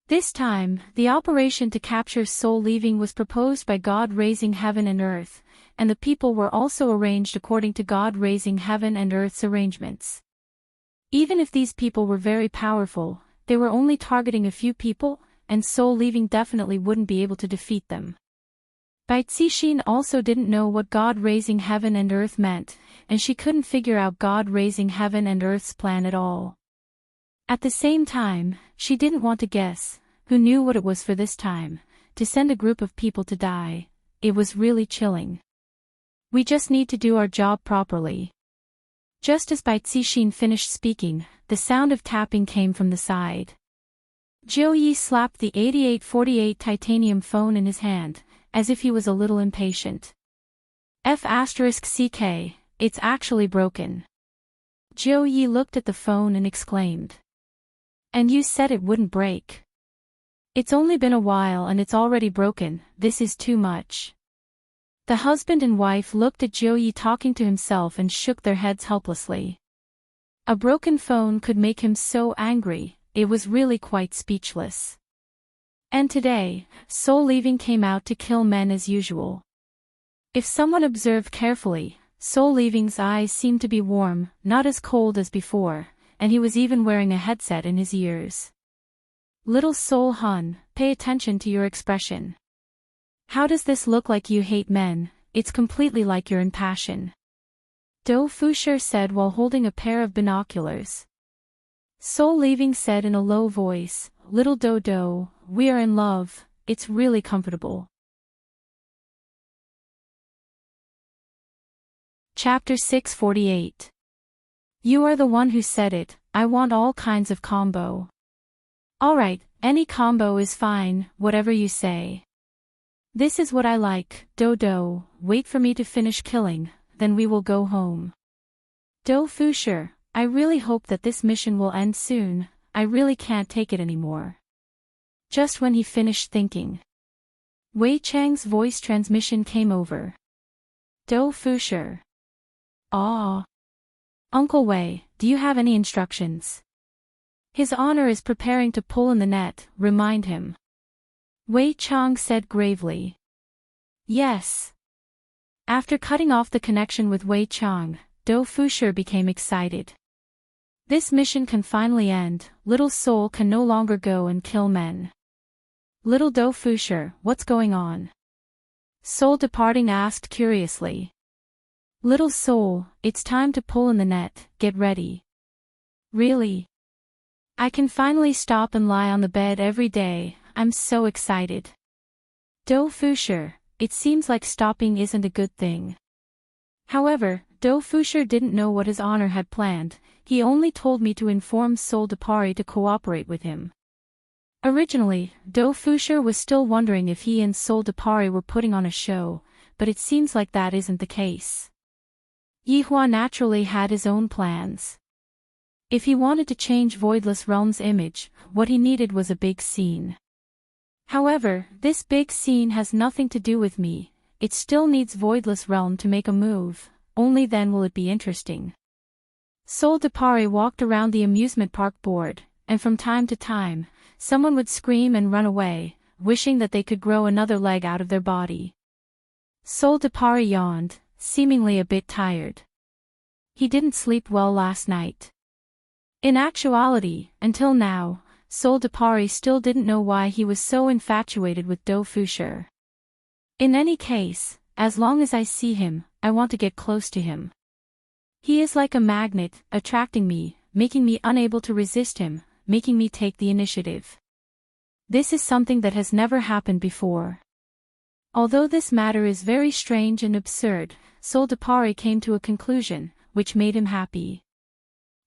This time, the operation to capture soul leaving was proposed by God raising heaven and earth, and the people were also arranged according to God raising heaven and earth's arrangements. Even if these people were very powerful, they were only targeting a few people, and soul leaving definitely wouldn't be able to defeat them. Bai Cixin also didn't know what God raising heaven and earth meant, and she couldn't figure out God raising heaven and earth's plan at all. At the same time, she didn't want to guess, who knew what it was for this time, to send a group of people to die. It was really chilling. We just need to do our job properly. Just as Bai Cixin finished speaking, the sound of tapping came from the side. Jiu Yi slapped the 8848 titanium phone in his hand, as if he was a little impatient. F***CK, it's actually broken. Jiu Yi looked at the phone and exclaimed. And you said it wouldn't break. It's only been a while and it's already broken, this is too much. The husband and wife looked at Jiu Yi talking to himself and shook their heads helplessly. A broken phone could make him so angry, it was really quite speechless. And today, soul leaving came out to kill men as usual. If someone observed carefully, soul leaving's eyes seemed to be warm, not as cold as before, and he was even wearing a headset in his ears. Little soul Hun, pay attention to your expression. How does this look like you hate men? It's completely like you're in passion. Dou Fusher said while holding a pair of binoculars. Soul leaving said in a low voice, Little Dodo, we are in love, it's really comfortable. Chapter 648. You are the one who said it, I want all kinds of combo. Alright, any combo is fine, whatever you say. This is what I like, Dodo, wait for me to finish killing, then we will go home. Dou Fusher, I really hope that this mission will end soon, I really can't take it anymore. Just when he finished thinking, Wei Chang's voice transmission came over. Dou Fusher. Uncle Wei, do you have any instructions? His honor is preparing to pull in the net, remind him. Wei Chang said gravely. Yes. After cutting off the connection with Wei Chang, Dou Fusher became excited. This mission can finally end, little soul can no longer go and kill men. Little Dou Fusher, what's going on? Soul departing asked curiously. Little soul, it's time to pull in the net, get ready. Really? I can finally stop and lie on the bed every day, I'm so excited. Dou Fusher, it seems like stopping isn't a good thing. However, Dou Fusher didn't know what his honor had planned, he only told me to inform Soul Depari to cooperate with him. Originally, Dou Fusher was still wondering if he and Soul Depari were putting on a show, but it seems like that isn't the case. Yihua naturally had his own plans. If he wanted to change Voidless Realm's image, what he needed was a big scene. However, this big scene has nothing to do with me, it still needs Voidless Realm to make a move, only then will it be interesting. Soul Depari walked around the amusement park board, and from time to time, someone would scream and run away, wishing that they could grow another leg out of their body. Soul Depari yawned, seemingly a bit tired. He didn't sleep well last night. In actuality, until now, Soul Depari still didn't know why he was so infatuated with Dou Fusher. In any case, as long as I see him, I want to get close to him. He is like a magnet, attracting me, making me unable to resist him, making me take the initiative. This is something that has never happened before. Although this matter is very strange and absurd, Soul Depari came to a conclusion, which made him happy.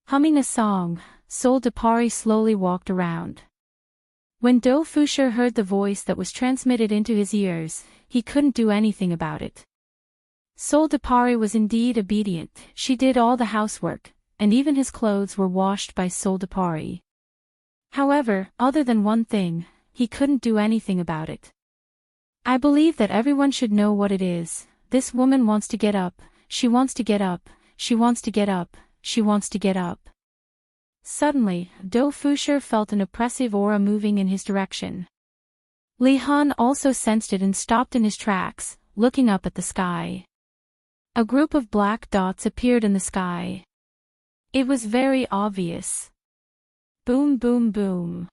Humming a song, Soul Depari slowly walked around. When Dou Fusher heard the voice that was transmitted into his ears, he couldn't do anything about it. Soul Depari was indeed obedient, she did all the housework, and even his clothes were washed by Soul Depari. However, other than one thing, he couldn't do anything about it. I believe that everyone should know what it is. This woman wants to get up, she wants to get up, she wants to get up, she wants to get up. Suddenly, Do Fusher felt an oppressive aura moving in his direction. Li Han also sensed it and stopped in his tracks, looking up at the sky. A group of black dots appeared in the sky. It was very obvious. Boom, boom, boom.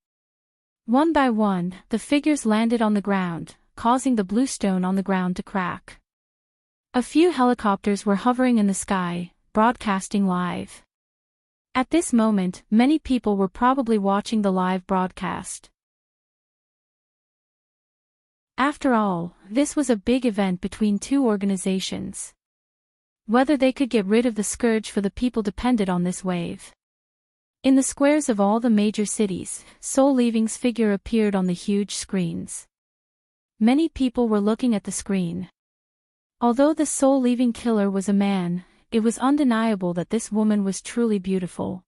One by one, the figures landed on the ground, causing the blue stone on the ground to crack. A few helicopters were hovering in the sky, broadcasting live. At this moment, many people were probably watching the live broadcast. After all, this was a big event between two organizations. Whether they could get rid of the scourge for the people depended on this wave. In the squares of all the major cities, Soul Leaving's figure appeared on the huge screens. Many people were looking at the screen. Although the Soul Leaving killer was a man, it was undeniable that this woman was truly beautiful.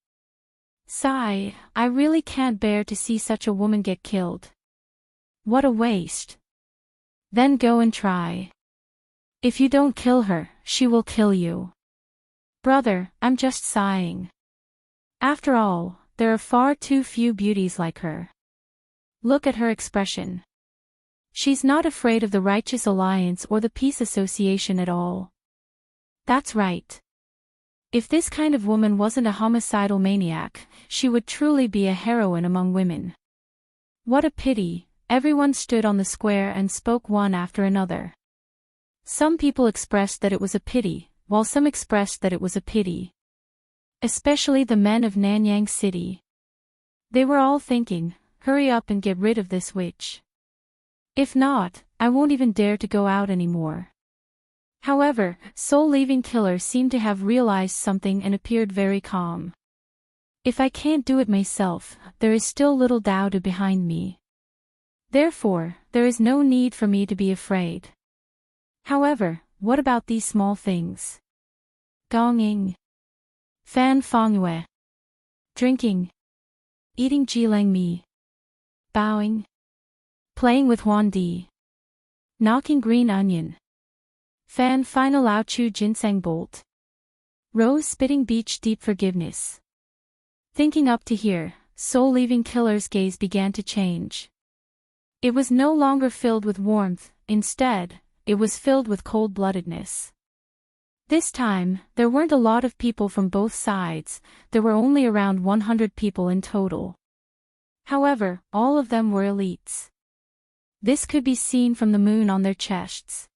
Sigh, I really can't bear to see such a woman get killed. What a waste. Then go and try. If you don't kill her, she will kill you. Brother, I'm just sighing. After all, there are far too few beauties like her. Look at her expression. She's not afraid of the Righteous Alliance or the Peace Association at all. That's right. If this kind of woman wasn't a homicidal maniac, she would truly be a heroine among women. What a pity. Everyone stood on the square and spoke one after another. Some people expressed that it was a pity, while some expressed that it was a pity. Especially the men of Nanyang City. They were all thinking, hurry up and get rid of this witch. If not, I won't even dare to go out anymore. However, Soul Leaving Killer seemed to have realized something and appeared very calm. If I can't do it myself, there is still little doubt behind me. Therefore, there is no need for me to be afraid. However, what about these small things? Gonging. Fan Fongyue. Drinking. Eating jilang mi. Bowing. Playing with Huan Di. Knocking green onion. Fan Final Lao Chu Ginseng Bolt. Rose spitting beach deep forgiveness. Thinking up to here, Soul Leaving Killer's gaze began to change. It was no longer filled with warmth, instead, it was filled with cold-bloodedness. This time, there weren't a lot of people from both sides, there were only around 100 people in total. However, all of them were elites. This could be seen from the moon on their chests.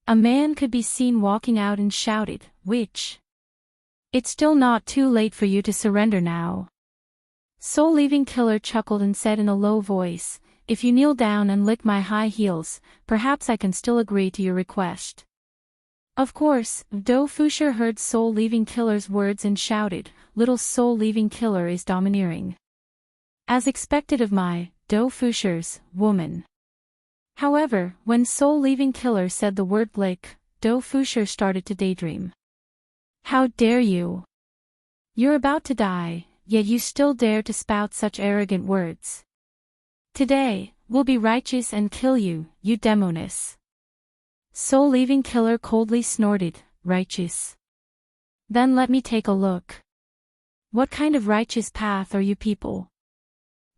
A man could be seen walking out and shouted, "Witch! It's still not too late for you to surrender now." Soul Leaving Killer chuckled and said in a low voice, "If you kneel down and lick my high heels, perhaps I can still agree to your request." Of course, Do Fusher heard Soul Leaving Killer's words and shouted, "Little Soul Leaving Killer is domineering." As expected of my, Do Fusher's, woman. However, when Soul Leaving Killer said the word lick, Do Fusher started to daydream. How dare you? You're about to die, yet you still dare to spout such arrogant words. Today, we'll be righteous and kill you, you demoness. Soul Leaving Killer coldly snorted, "Righteous? Then let me take a look. What kind of righteous path are you people?"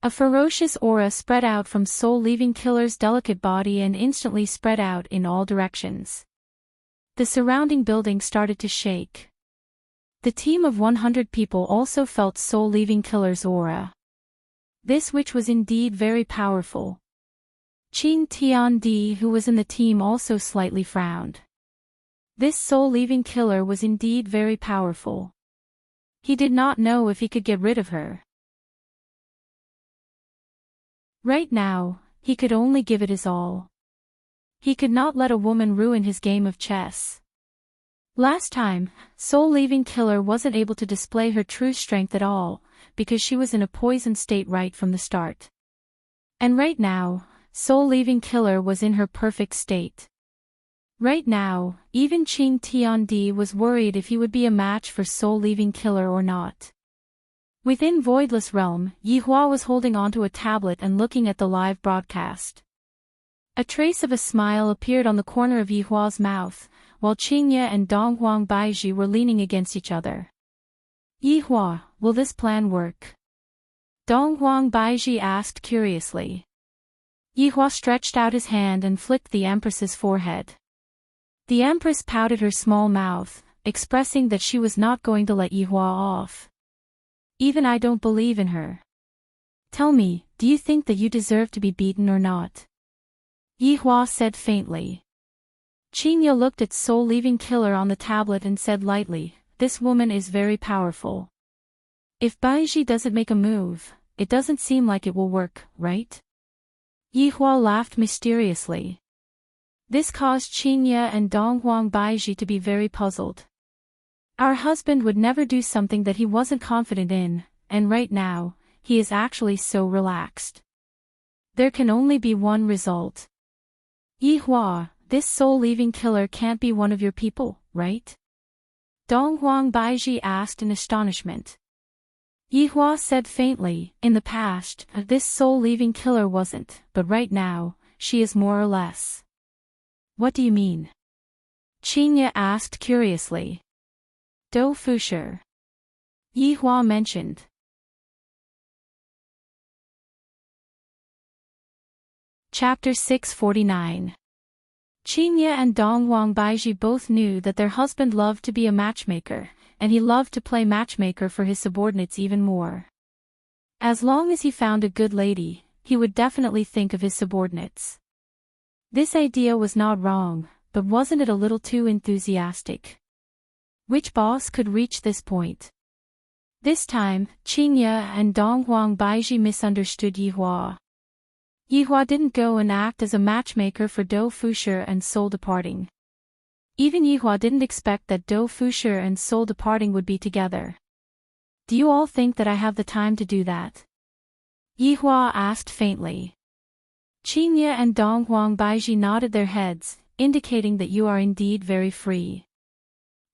A ferocious aura spread out from Soul Leaving Killer's delicate body and instantly spread out in all directions. The surrounding building started to shake. The team of 100 people also felt Soul Leaving Killer's aura. This witch was indeed very powerful. Qing Tiandi, who was in the team, also slightly frowned. This Soul Leaving Killer was indeed very powerful. He did not know if he could get rid of her. Right now, he could only give it his all. He could not let a woman ruin his game of chess. Last time, Soul Leaving Killer wasn't able to display her true strength at all, because she was in a poisoned state right from the start. And right now, Soul Leaving Killer was in her perfect state. Right now, even Qing Tiandi was worried if he would be a match for Soul Leaving Killer or not. Within Voidless Realm, Yi Hua was holding onto a tablet and looking at the live broadcast. A trace of a smile appeared on the corner of Yihua's mouth, while Qingye and Donghuang Baizhi were leaning against each other. Yihua, will this plan work? Donghuang Baizhi asked curiously. Yihua stretched out his hand and flicked the Empress's forehead. The Empress pouted her small mouth, expressing that she was not going to let Yihua off. Even I don't believe in her. Tell me, do you think that you deserve to be beaten or not? Yihua said faintly. Qingye looked at soul-leaving killer on the tablet and said lightly, this woman is very powerful. If Baizhi doesn't make a move, it doesn't seem like it will work, right? Yihua laughed mysteriously. This caused Qingye and Donghuang Baizhi to be very puzzled. Our husband would never do something that he wasn't confident in, and right now, he is actually so relaxed. There can only be one result. Yihua, this soul-leaving killer can't be one of your people, right? Donghuang Baizhi asked in astonishment. Yihua said faintly, in the past, this soul-leaving killer wasn't, but right now, she is more or less. What do you mean? Qingye asked curiously. Dou Fusher. Yihua mentioned. Chapter 649. Qingye and Donghuang Baizhi both knew that their husband loved to be a matchmaker, and he loved to play matchmaker for his subordinates even more. As long as he found a good lady, he would definitely think of his subordinates. This idea was not wrong, but wasn't it a little too enthusiastic? Which boss could reach this point? This time, Qingye and Donghuang Baizhi misunderstood Yihua. Yihua didn't go and act as a matchmaker for Dou Fusher and Soul Departing. Even Yihua didn't expect that Dou Fusher and Soul Departing would be together. Do you all think that I have the time to do that? Yihua asked faintly. Qingye and Donghuang Baizhi nodded their heads, indicating that you are indeed very free.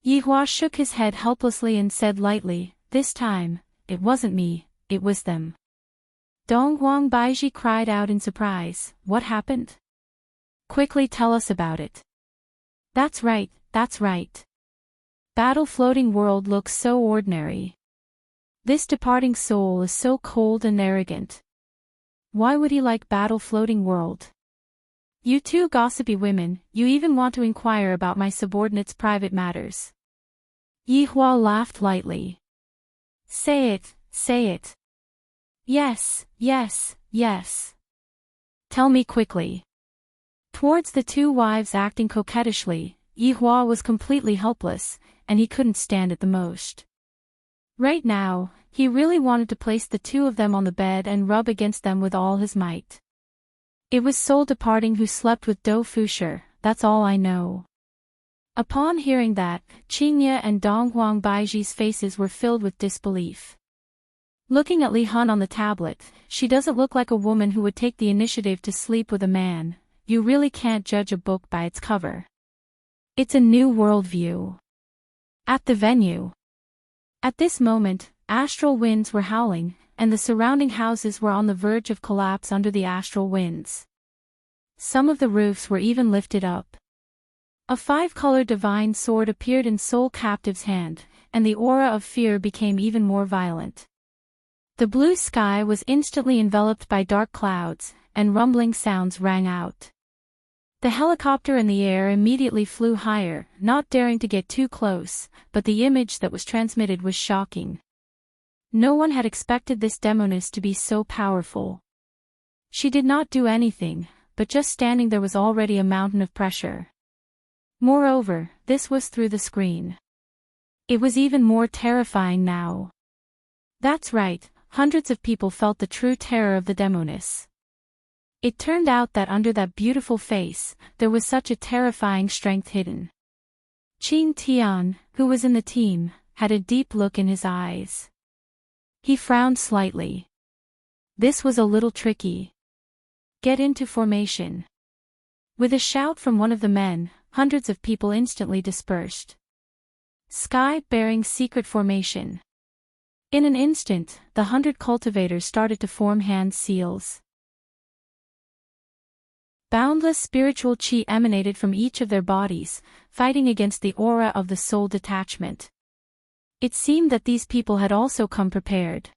Yihua shook his head helplessly and said lightly, this time, it wasn't me, it was them. Donghuang Baizhi cried out in surprise, what happened? Quickly tell us about it. That's right, that's right. Battle floating world looks so ordinary. This departing soul is so cold and arrogant. Why would he like battle floating world? You two gossipy women, you even want to inquire about my subordinates' private matters. Yihua laughed lightly. Say it, say it. Yes, yes, yes. Tell me quickly. Towards the two wives acting coquettishly, Yihua was completely helpless, and he couldn't stand it the most. Right now, he really wanted to place the two of them on the bed and rub against them with all his might. It was Soul Departing who slept with Dou Fusher, that's all I know. Upon hearing that, Qingye and Donghuang Baizhi's faces were filled with disbelief. Looking at Li Hun on the tablet, she doesn't look like a woman who would take the initiative to sleep with a man. You really can't judge a book by its cover. It's a new worldview. At the venue. At this moment, astral winds were howling, and the surrounding houses were on the verge of collapse under the astral winds. Some of the roofs were even lifted up. A five-colored divine sword appeared in Soul Captive's hand, and the aura of fear became even more violent. The blue sky was instantly enveloped by dark clouds, and rumbling sounds rang out. The helicopter in the air immediately flew higher, not daring to get too close, but the image that was transmitted was shocking. No one had expected this demoness to be so powerful. She did not do anything, but just standing there was already a mountain of pressure. Moreover, this was through the screen. It was even more terrifying now. That's right, hundreds of people felt the true terror of the demoness. It turned out that under that beautiful face, there was such a terrifying strength hidden. Qin Tian, who was in the team, had a deep look in his eyes. He frowned slightly. This was a little tricky. Get into formation. With a shout from one of the men, hundreds of people instantly dispersed. Sky-bearing secret formation. In an instant, the 100 cultivators started to form hand seals. Boundless spiritual chi emanated from each of their bodies, fighting against the aura of the soul detachment. It seemed that these people had also come prepared.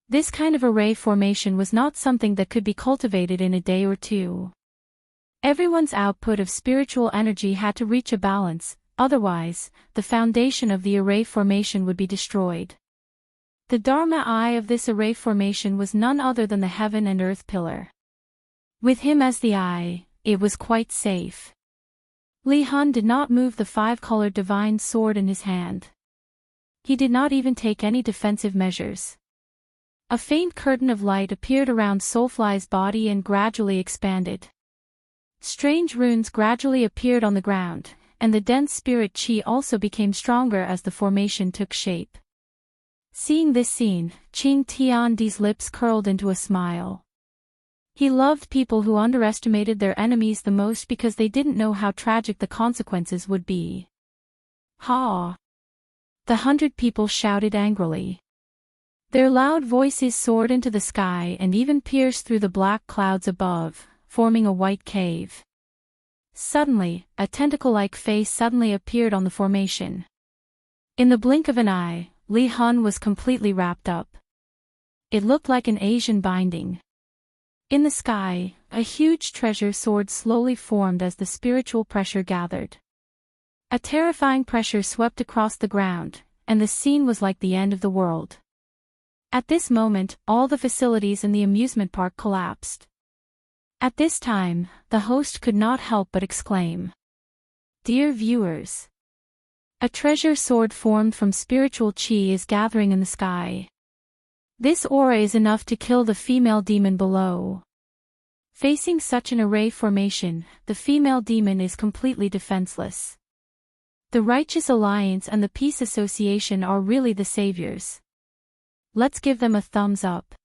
This kind of array formation was not something that could be cultivated in a day or two. Everyone's output of spiritual energy had to reach a balance, otherwise, the foundation of the array formation would be destroyed. The Dharma eye of this array formation was none other than the heaven and earth pillar. With him as the eye, it was quite safe. Li Hun did not move the five-colored divine sword in his hand. He did not even take any defensive measures. A faint curtain of light appeared around Soulfly's body and gradually expanded. Strange runes gradually appeared on the ground, and the dense spirit chi also became stronger as the formation took shape. Seeing this scene, Qing Tiandi's lips curled into a smile. He loved people who underestimated their enemies the most because they didn't know how tragic the consequences would be. Ha! The 100 people shouted angrily. Their loud voices soared into the sky and even pierced through the black clouds above, forming a white cave. Suddenly, a tentacle-like face suddenly appeared on the formation. In the blink of an eye, Li Hun was completely wrapped up. It looked like an Asian binding. In the sky, a huge treasure sword slowly formed as the spiritual pressure gathered. A terrifying pressure swept across the ground, and the scene was like the end of the world. At this moment, all the facilities in the amusement park collapsed. At this time, the host could not help but exclaim, "Dear viewers! A treasure sword formed from spiritual chi is gathering in the sky. This aura is enough to kill the female demon below." Facing such an array formation, the female demon is completely defenseless. The Righteous Alliance and the Peace Association are really the saviors. Let's give them a thumbs up.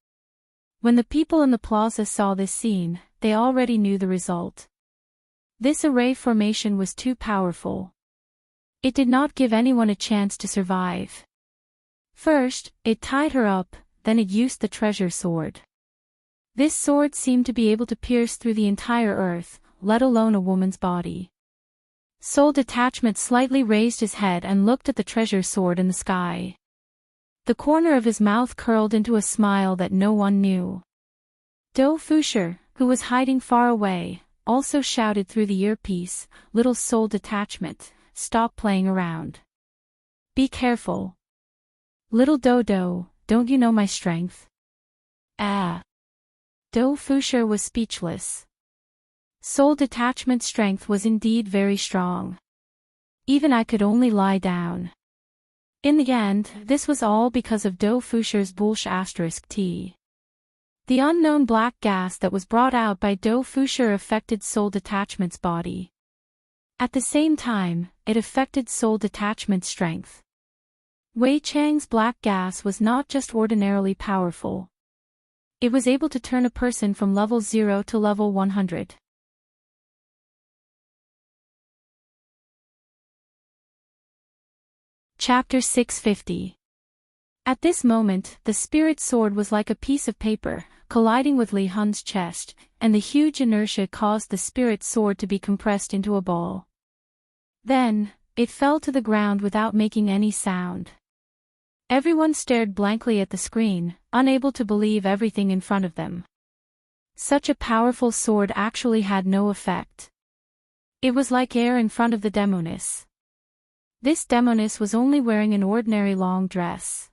When the people in the plaza saw this scene, they already knew the result. This array formation was too powerful. It did not give anyone a chance to survive. First, it tied her up, then it used the treasure sword. This sword seemed to be able to pierce through the entire earth, let alone a woman's body. Soul Detachment slightly raised his head and looked at the treasure sword in the sky. The corner of his mouth curled into a smile that no one knew. Do Fusher, who was hiding far away, also shouted through the earpiece, "Little Soul Detachment, stop playing around. Be careful. Little Dodo, don't you know my strength?" Ah! Do Fusher was speechless. Soul Detachment strength was indeed very strong. Even I could only lie down. In the end, this was all because of Do Fusher's *T. The unknown black gas that was brought out by Do Fusher affected Soul Detachment's body. At the same time, it affected Soul Detachment's strength. Wei Chang's black gas was not just ordinarily powerful. It was able to turn a person from level 0 to level 100. Chapter 650. At this moment, the spirit sword was like a piece of paper, colliding with Li Hun's chest, and the huge inertia caused the spirit sword to be compressed into a ball. Then, it fell to the ground without making any sound. Everyone stared blankly at the screen, unable to believe everything in front of them. Such a powerful sword actually had no effect. It was like air in front of the demoness. This demoness was only wearing an ordinary long dress.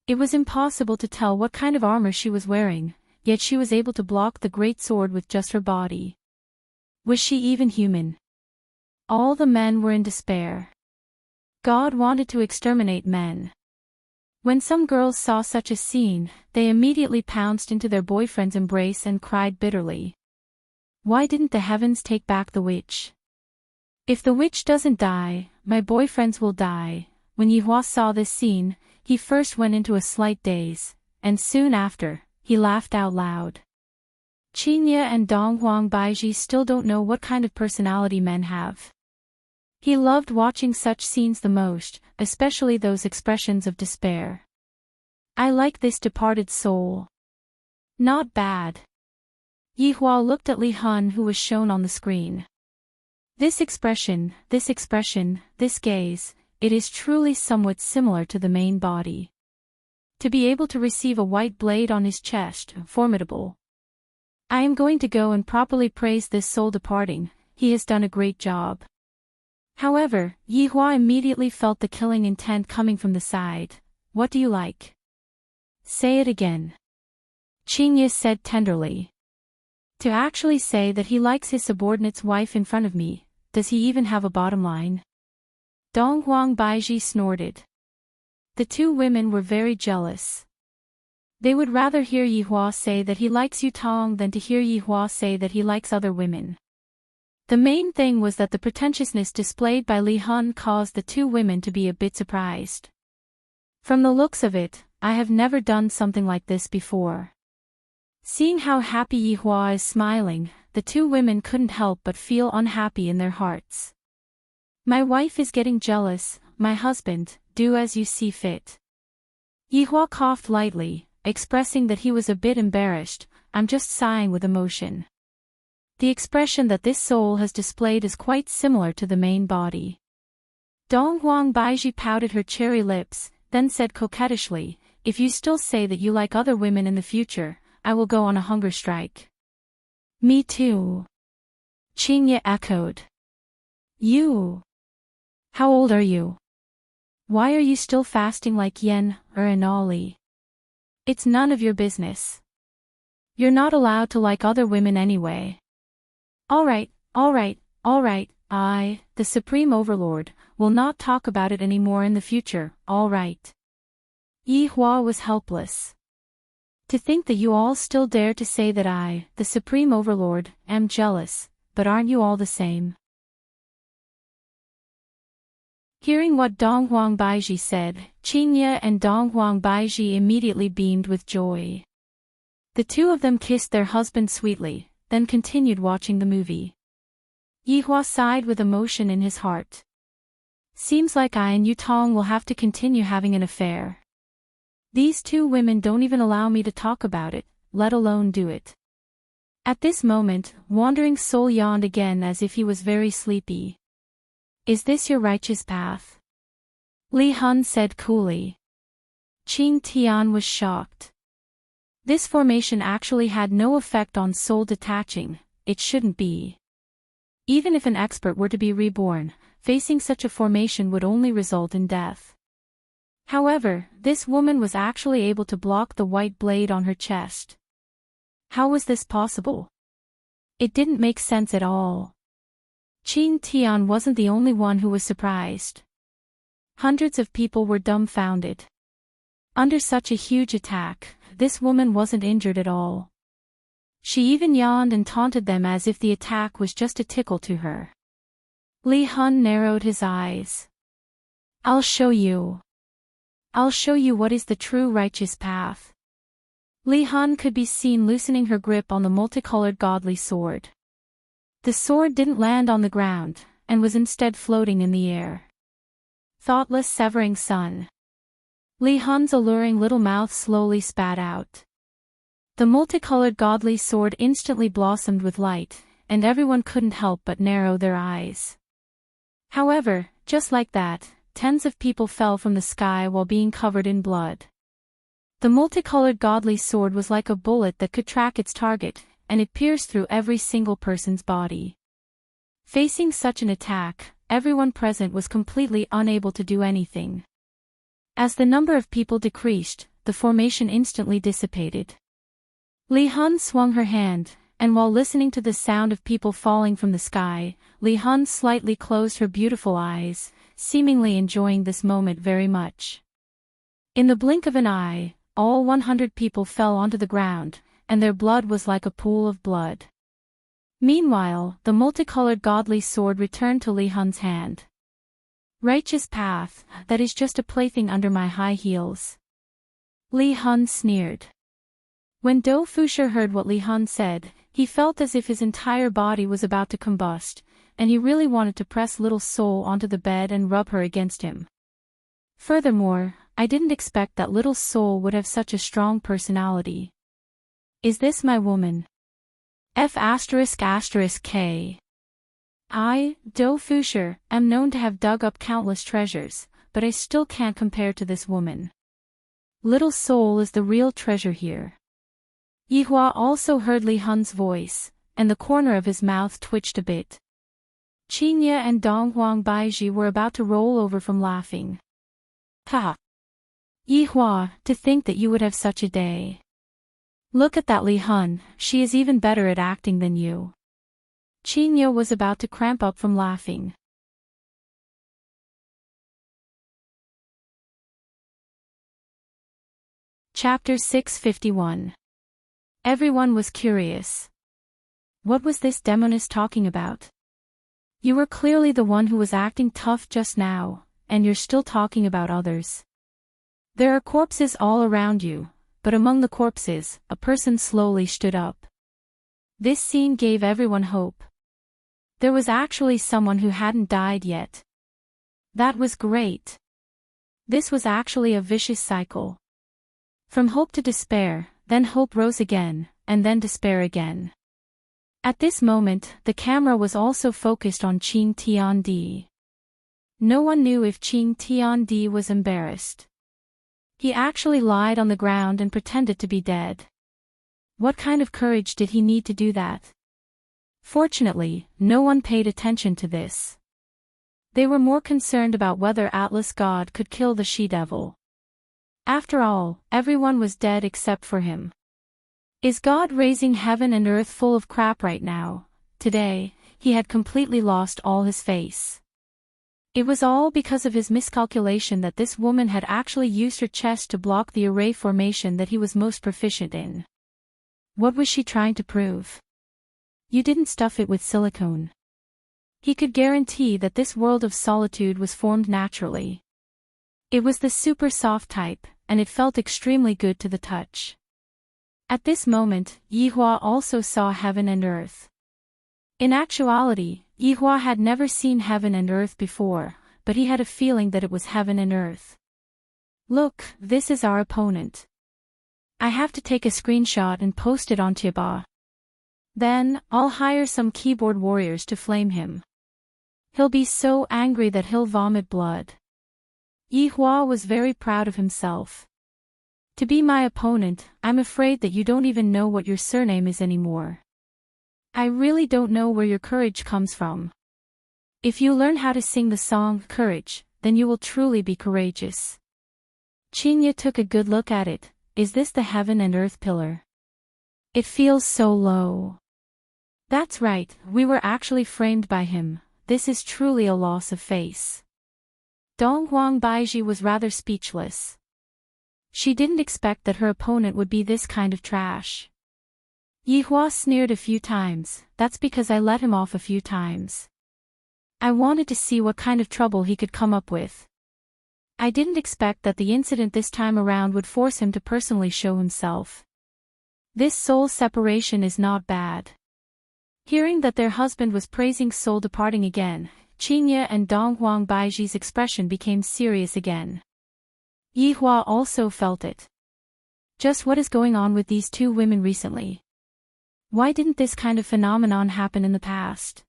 It was impossible to tell what kind of armor she was wearing, yet she was able to block the great sword with just her body. Was she even human? All the men were in despair. God wanted to exterminate men. When some girls saw such a scene, they immediately pounced into their boyfriend's embrace and cried bitterly. Why didn't the heavens take back the witch? If the witch doesn't die, my boyfriends will die. When Yihua saw this scene, he first went into a slight daze, and soon after, he laughed out loud. Qinya and Dong Huang Baiji still don't know what kind of personality men have. He loved watching such scenes the most, especially those expressions of despair. I like this departed soul. Not bad. Yi Hua looked at Li Hun, who was shown on the screen. This expression, this gaze, it is truly somewhat similar to the main body. To be able to receive a white blade on his chest, formidable. I am going to go and properly praise this soul departing, he has done a great job. However, Yi Hua immediately felt the killing intent coming from the side. What do you like? Say it again. Qingye said tenderly. To actually say that he likes his subordinate's wife in front of me, does he even have a bottom line? Donghuang Baiji snorted. The two women were very jealous. They would rather hear Yi Hua say that he likes Yu Tong than to hear Yi Hua say that he likes other women. The main thing was that the pretentiousness displayed by Li Hun caused the two women to be a bit surprised. From the looks of it, I have never done something like this before. Seeing how happy Yi Hua is smiling, the two women couldn't help but feel unhappy in their hearts. My wife is getting jealous, my husband, do as you see fit. Yi Hua coughed lightly, expressing that he was a bit embarrassed. I'm just sighing with emotion. The expression that this soul has displayed is quite similar to the main body. Donghuang Baiji pouted her cherry lips, then said coquettishly, if you still say that you like other women in the future, I will go on a hunger strike. Me too. Qingye echoed. You? How old are you? Why are you still fasting like Yen or Inali? It's none of your business. You're not allowed to like other women anyway. Alright, I, the Supreme Overlord, will not talk about it anymore in the future, alright. Yi Hua was helpless. To think that you all still dare to say that I, the Supreme Overlord, am jealous, but aren't you all the same? Hearing what Donghuang Baiji said, Qingye and Donghuang Baiji immediately beamed with joy. The two of them kissed their husband sweetly, then continued watching the movie. Yi Hua sighed with emotion in his heart. Seems like I and Yu Tong will have to continue having an affair. These two women don't even allow me to talk about it, let alone do it. At this moment, Wandering Soul yawned again as if he was very sleepy. Is this your righteous path? Li Hun said coolly. Qing Tian was shocked. This formation actually had no effect on soul detaching, it shouldn't be. Even if an expert were to be reborn, facing such a formation would only result in death. However, this woman was actually able to block the white blade on her chest. How was this possible? It didn't make sense at all. Qing Tian wasn't the only one who was surprised. Hundreds of people were dumbfounded. Under such a huge attack, this woman wasn't injured at all. She even yawned and taunted them as if the attack was just a tickle to her. Li Hun narrowed his eyes. I'll show you what is the true righteous path. Li Hun could be seen loosening her grip on the multicolored godly sword. The sword didn't land on the ground, and was instead floating in the air. Thoughtless severing sun. Li Hun's alluring little mouth slowly spat out. The multicolored godly sword instantly blossomed with light, and everyone couldn't help but narrow their eyes. However, just like that, tens of people fell from the sky while being covered in blood. The multicolored godly sword was like a bullet that could track its target, and it pierced through every single person's body. Facing such an attack, everyone present was completely unable to do anything. As the number of people decreased, the formation instantly dissipated. Li Hun swung her hand, and while listening to the sound of people falling from the sky, Li Hun slightly closed her beautiful eyes, seemingly enjoying this moment very much. In the blink of an eye, all 100 people fell onto the ground, and their blood was like a pool of blood. Meanwhile, the multicolored godly sword returned to Li Hun's hand. Righteous path, that is just a plaything under my high heels. Li Hun sneered. When Do Fusher heard what Li Hun said, he felt as if his entire body was about to combust, and he really wanted to press little soul onto the bed and rub her against him. Furthermore, I didn't expect that little soul would have such a strong personality. Is this my woman? F***K. I, Do Fusher, am known to have dug up countless treasures, but I still can't compare to this woman. Little soul is the real treasure here. Yihua also heard Li Hun's voice, and the corner of his mouth twitched a bit. Qingye and Donghuang Baizhi were about to roll over from laughing. Ha! Yihua, to think that you would have such a day. Look at that Li Hun, she is even better at acting than you. Qingye was about to cramp up from laughing. Chapter 651. Everyone was curious. What was this demoness talking about? You were clearly the one who was acting tough just now, and you're still talking about others. There are corpses all around you, but among the corpses, a person slowly stood up. This scene gave everyone hope. There was actually someone who hadn't died yet. That was great. This was actually a vicious cycle. From hope to despair, then hope rose again, and then despair again. At this moment, the camera was also focused on Qing Tiandi. No one knew if Qing Tiandi was embarrassed. He actually lied on the ground and pretended to be dead. What kind of courage did he need to do that? Fortunately, no one paid attention to this. They were more concerned about whether Atlas God could kill the she-devil. After all, everyone was dead except for him. Is God raising heaven and earth full of crap right now? Today, he had completely lost all his face. It was all because of his miscalculation that this woman had actually used her chest to block the array formation that he was most proficient in. What was she trying to prove? You didn't stuff it with silicone. He could guarantee that this world of solitude was formed naturally. It was the super soft type, and it felt extremely good to the touch. At this moment, Yihua also saw heaven and earth. In actuality, Yihua had never seen heaven and earth before, but he had a feeling that it was heaven and earth. Look, this is our opponent. I have to take a screenshot and post it on Tiba. Then, I'll hire some keyboard warriors to flame him. He'll be so angry that he'll vomit blood. Yihua was very proud of himself. To be my opponent, I'm afraid that you don't even know what your surname is anymore. I really don't know where your courage comes from. If you learn how to sing the song Courage, then you will truly be courageous. Qingye took a good look at it. Is this the heaven and earth pillar? It feels so low. That's right, we were actually framed by him. This is truly a loss of face. Donghuang Baizhi was rather speechless. She didn't expect that her opponent would be this kind of trash. Yihua sneered a few times. That's because I let him off a few times. I wanted to see what kind of trouble he could come up with. I didn't expect that the incident this time around would force him to personally show himself. This soul separation is not bad. Hearing that their husband was praising soul departing again, Qingye and Donghuang Baizhi's expression became serious again. Yihua also felt it. Just what is going on with these two women recently? Why didn't this kind of phenomenon happen in the past?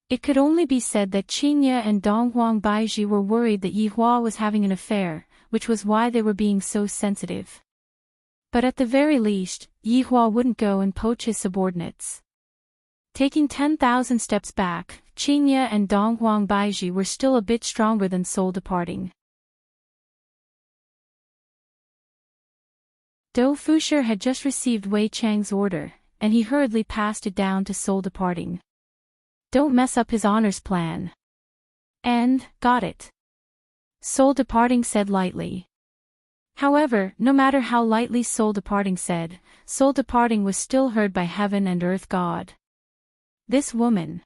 It could only be said that Qingye and Donghuang Baizhi were worried that Yihua was having an affair, which was why they were being so sensitive. But at the very least, Yihua wouldn't go and poach his subordinates. Taking 10,000 steps back, Qingye and Donghuang Baizhi were still a bit stronger than soul departing. Do Fusher had just received Wei Chang's order, and he hurriedly passed it down to soul departing. Don't mess up his honors plan. And, got it. Soul departing said lightly. However, no matter how lightly soul departing said, soul departing was still heard by heaven and earth God. This woman.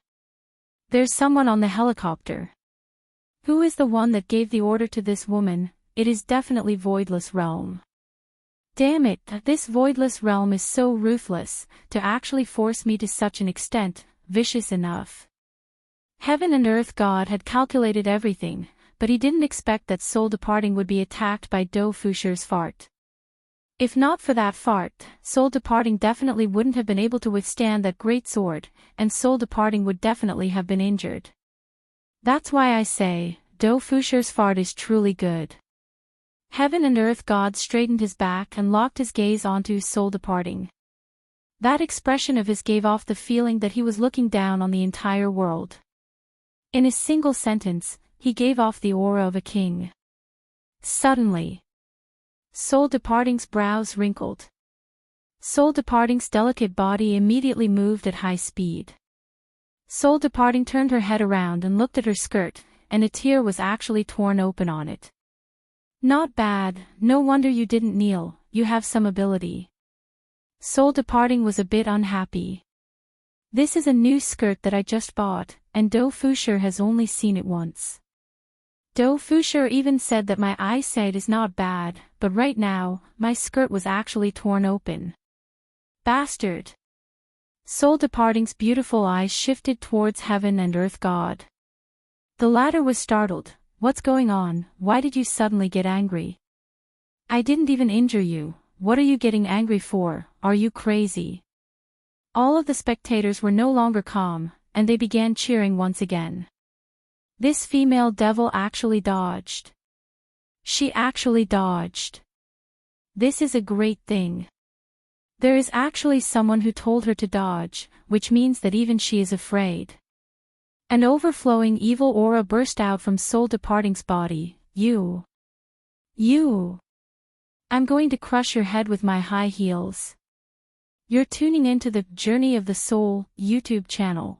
There's someone on the helicopter. Who is the one that gave the order to this woman? It is definitely Voidless Realm. Damn it, this Voidless Realm is so ruthless, to actually force me to such an extent, vicious enough. Heaven and earth God had calculated everything, but he didn't expect that soul departing would be attacked by Do Fusher's fart. If not for that fart, soul departing definitely wouldn't have been able to withstand that great sword, and soul departing would definitely have been injured. That's why I say, Do Fusher's fart is truly good. Heaven and earth God straightened his back and locked his gaze onto soul departing. That expression of his gave off the feeling that he was looking down on the entire world. In a single sentence, he gave off the aura of a king. Suddenly, soul departing's brows wrinkled. Soul departing's delicate body immediately moved at high speed. Soul departing turned her head around and looked at her skirt, and a tear was actually torn open on it. Not bad, no wonder you didn't kneel, you have some ability. Soul departing was a bit unhappy. This is a new skirt that I just bought, and Do Fusher has only seen it once. Do Fusher even said that my eyesight is not bad, but right now, my skirt was actually torn open. Bastard! Soul departing's beautiful eyes shifted towards heaven and earth God. The latter was startled. What's going on? Why did you suddenly get angry? I didn't even injure you. What are you getting angry for? Are you crazy? All of the spectators were no longer calm, and they began cheering once again. This female devil actually dodged. She actually dodged. This is a great thing. There is actually someone who told her to dodge, which means that even she is afraid. An overflowing evil aura burst out from soul departing's body. You. I'm going to crush your head with my high heels. You're tuning into the Journey of the Soul YouTube channel.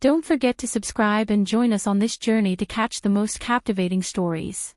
Don't forget to subscribe and join us on this journey to catch the most captivating stories.